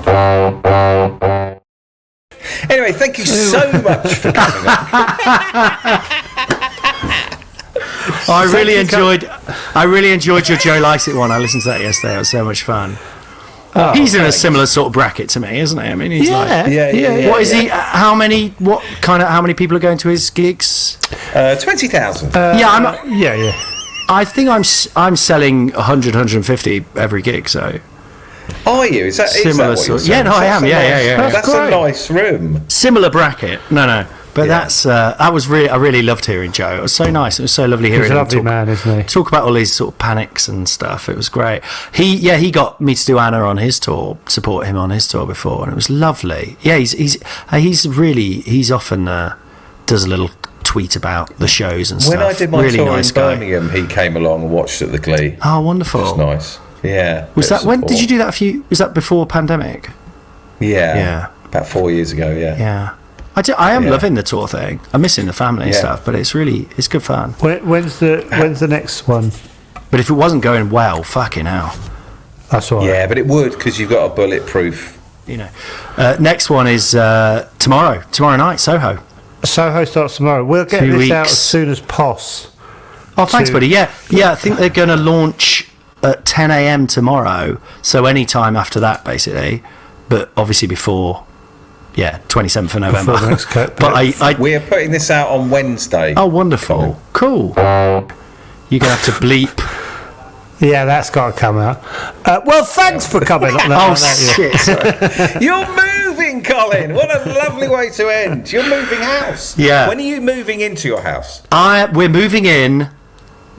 Anyway, thank you so much for coming on. I really enjoyed your Joe Lycett one. I listened to that yesterday. It was so much fun. He's in a similar sort of bracket to me, isn't he? I mean, he's like, yeah. What is he? How many people are going to his gigs? 20,000. Yeah. I think I'm selling 100, 150 every gig. So. Are you? Is that Similar what you're sort? Yeah, no, I am. Yeah. That's a nice room. Similar bracket. No. But that was really. I really loved hearing Joe. It was so nice. It was so lovely hearing He's a him lovely man, isn't he? talk about all these sort of panics and stuff. It was great. He got me to do Anna on his tour, support him on his tour before, and it was lovely. Yeah, he's often does a little tweet about the shows and stuff. When I did my really tour nice in guy. Birmingham, he came along and watched at the Glee. Oh, wonderful! It was nice. Yeah. Was that when did you do that? Was that before pandemic? Yeah. About 4 years ago. Yeah. Yeah. I am loving the tour thing. I'm missing the family and stuff, but it's good fun. When's the next one? But if it wasn't going well, fucking hell. That's all right. Yeah, but it would, because you've got a bulletproof. Next one is tomorrow night, Soho. Soho starts tomorrow. We'll get 2 this out weeks. as soon as pos. Oh, thanks, buddy. Yeah. I think they're going to launch at 10 a.m. tomorrow, so any time after that, basically. But obviously before... 27th of November. Before the next But we are putting this out on Wednesday. Oh, wonderful. Cool. You're going to have to bleep. Yeah, that's got to come out. Well, thanks for coming on that. Shit. You're moving, Colin. What a lovely way to end. You're moving house. Yeah. When are you moving into your house? We're moving in.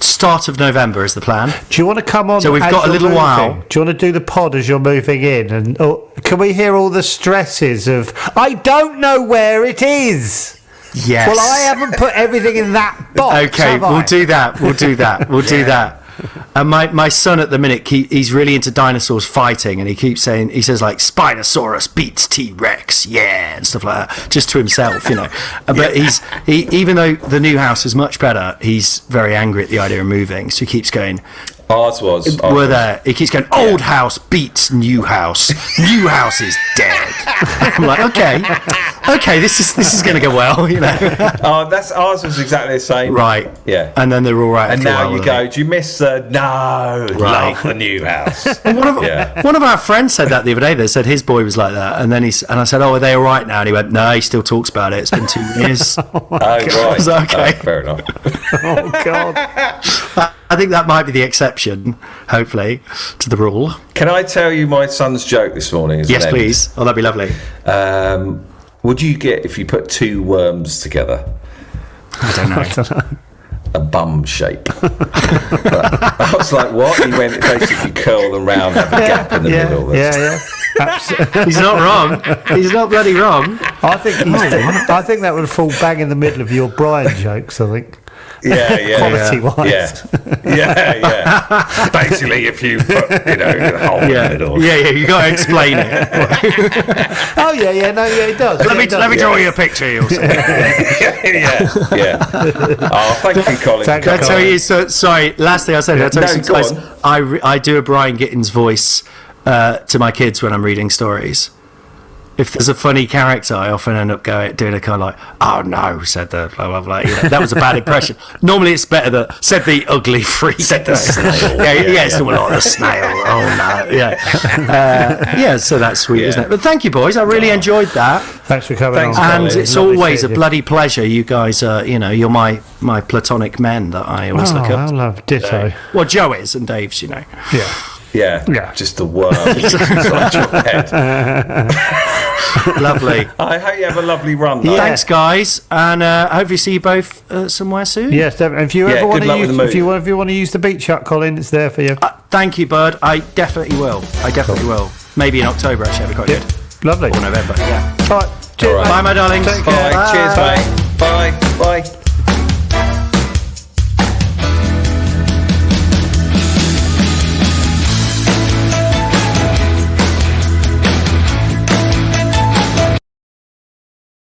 Start of November is the plan. Do you want to come on? So we've got a little while. Do you want to do the pod as you're moving in? And can we hear all the stresses of, I don't know where it is? Yes. Well, I haven't put everything in that box. Okay, we'll do that. We'll do that. And my son at the minute, he's really into dinosaurs fighting, and he says like Spinosaurus beats T-Rex, and stuff like that, just to himself, But he even though the new house is much better, he's very angry at the idea of moving, so he keeps going. Ours was. We're there. He keeps going. Old house beats new house. New house is dead. I'm like, okay, this is going to go well, Ours was exactly the same. Right. Yeah. And then they're all right. And now you go. Do you miss the? No. Right. Love the new house. One of our friends said that the other day. They said his boy was like that, and then I said, "Oh, are they all right now?" And he went, "No, he still talks about it. It's been 2 years." Right. I was like, okay. Fair enough. Oh God. I think that might be the exception, hopefully, to the rule. Can I tell you my son's joke this morning? Yes, please. Oh, that'd be lovely. Would you get, if you put two worms together, I don't know. a bum shape? I was like, what? He went, basically, if you curl them round, have a gap in the middle. Yeah. Absolutely. He's not wrong. He's not bloody wrong. I think that would fall bang in the middle of your Brian jokes, I think. Quality-wise. Yeah. Basically, if you put, a hole in the middle. Yeah, you got to explain it. It does. Let me draw you a picture, you'll see. Yeah. Oh, thank you, Colin. Can I tell you, sorry, last thing I said, I do a Brian Gittins voice to my kids when I'm reading stories. if there's a funny character, I often end up doing a kind of like, "Oh no," said the blah blah blah. You know, that was a bad impression. Normally, it's better that said the ugly freak. Said the snail. Yeah, it's all like the snail. Oh no, yeah. So that's sweet, isn't it? But thank you, boys. I really enjoyed that. Thanks for coming on. And Colin. it's always a bloody pleasure. You guys are, you're my platonic men that I always look up. I love ditto. Well, Joe is, and Dave's, Yeah, just the worm inside your head. Lovely. I hope you have a lovely run, though. Yeah. Thanks, guys, and hopefully see you both somewhere soon. Yes, definitely. If you ever want good luck with the move. if you want to use the beach hut, Colin, it's there for you. Thank you, Bird. I definitely will. Will. Maybe in October, actually, that'd be quite good. Lovely. Or November, yeah. All right. Cheers. All right. Bye, my darlings. Bye. Cheers, mate. Bye.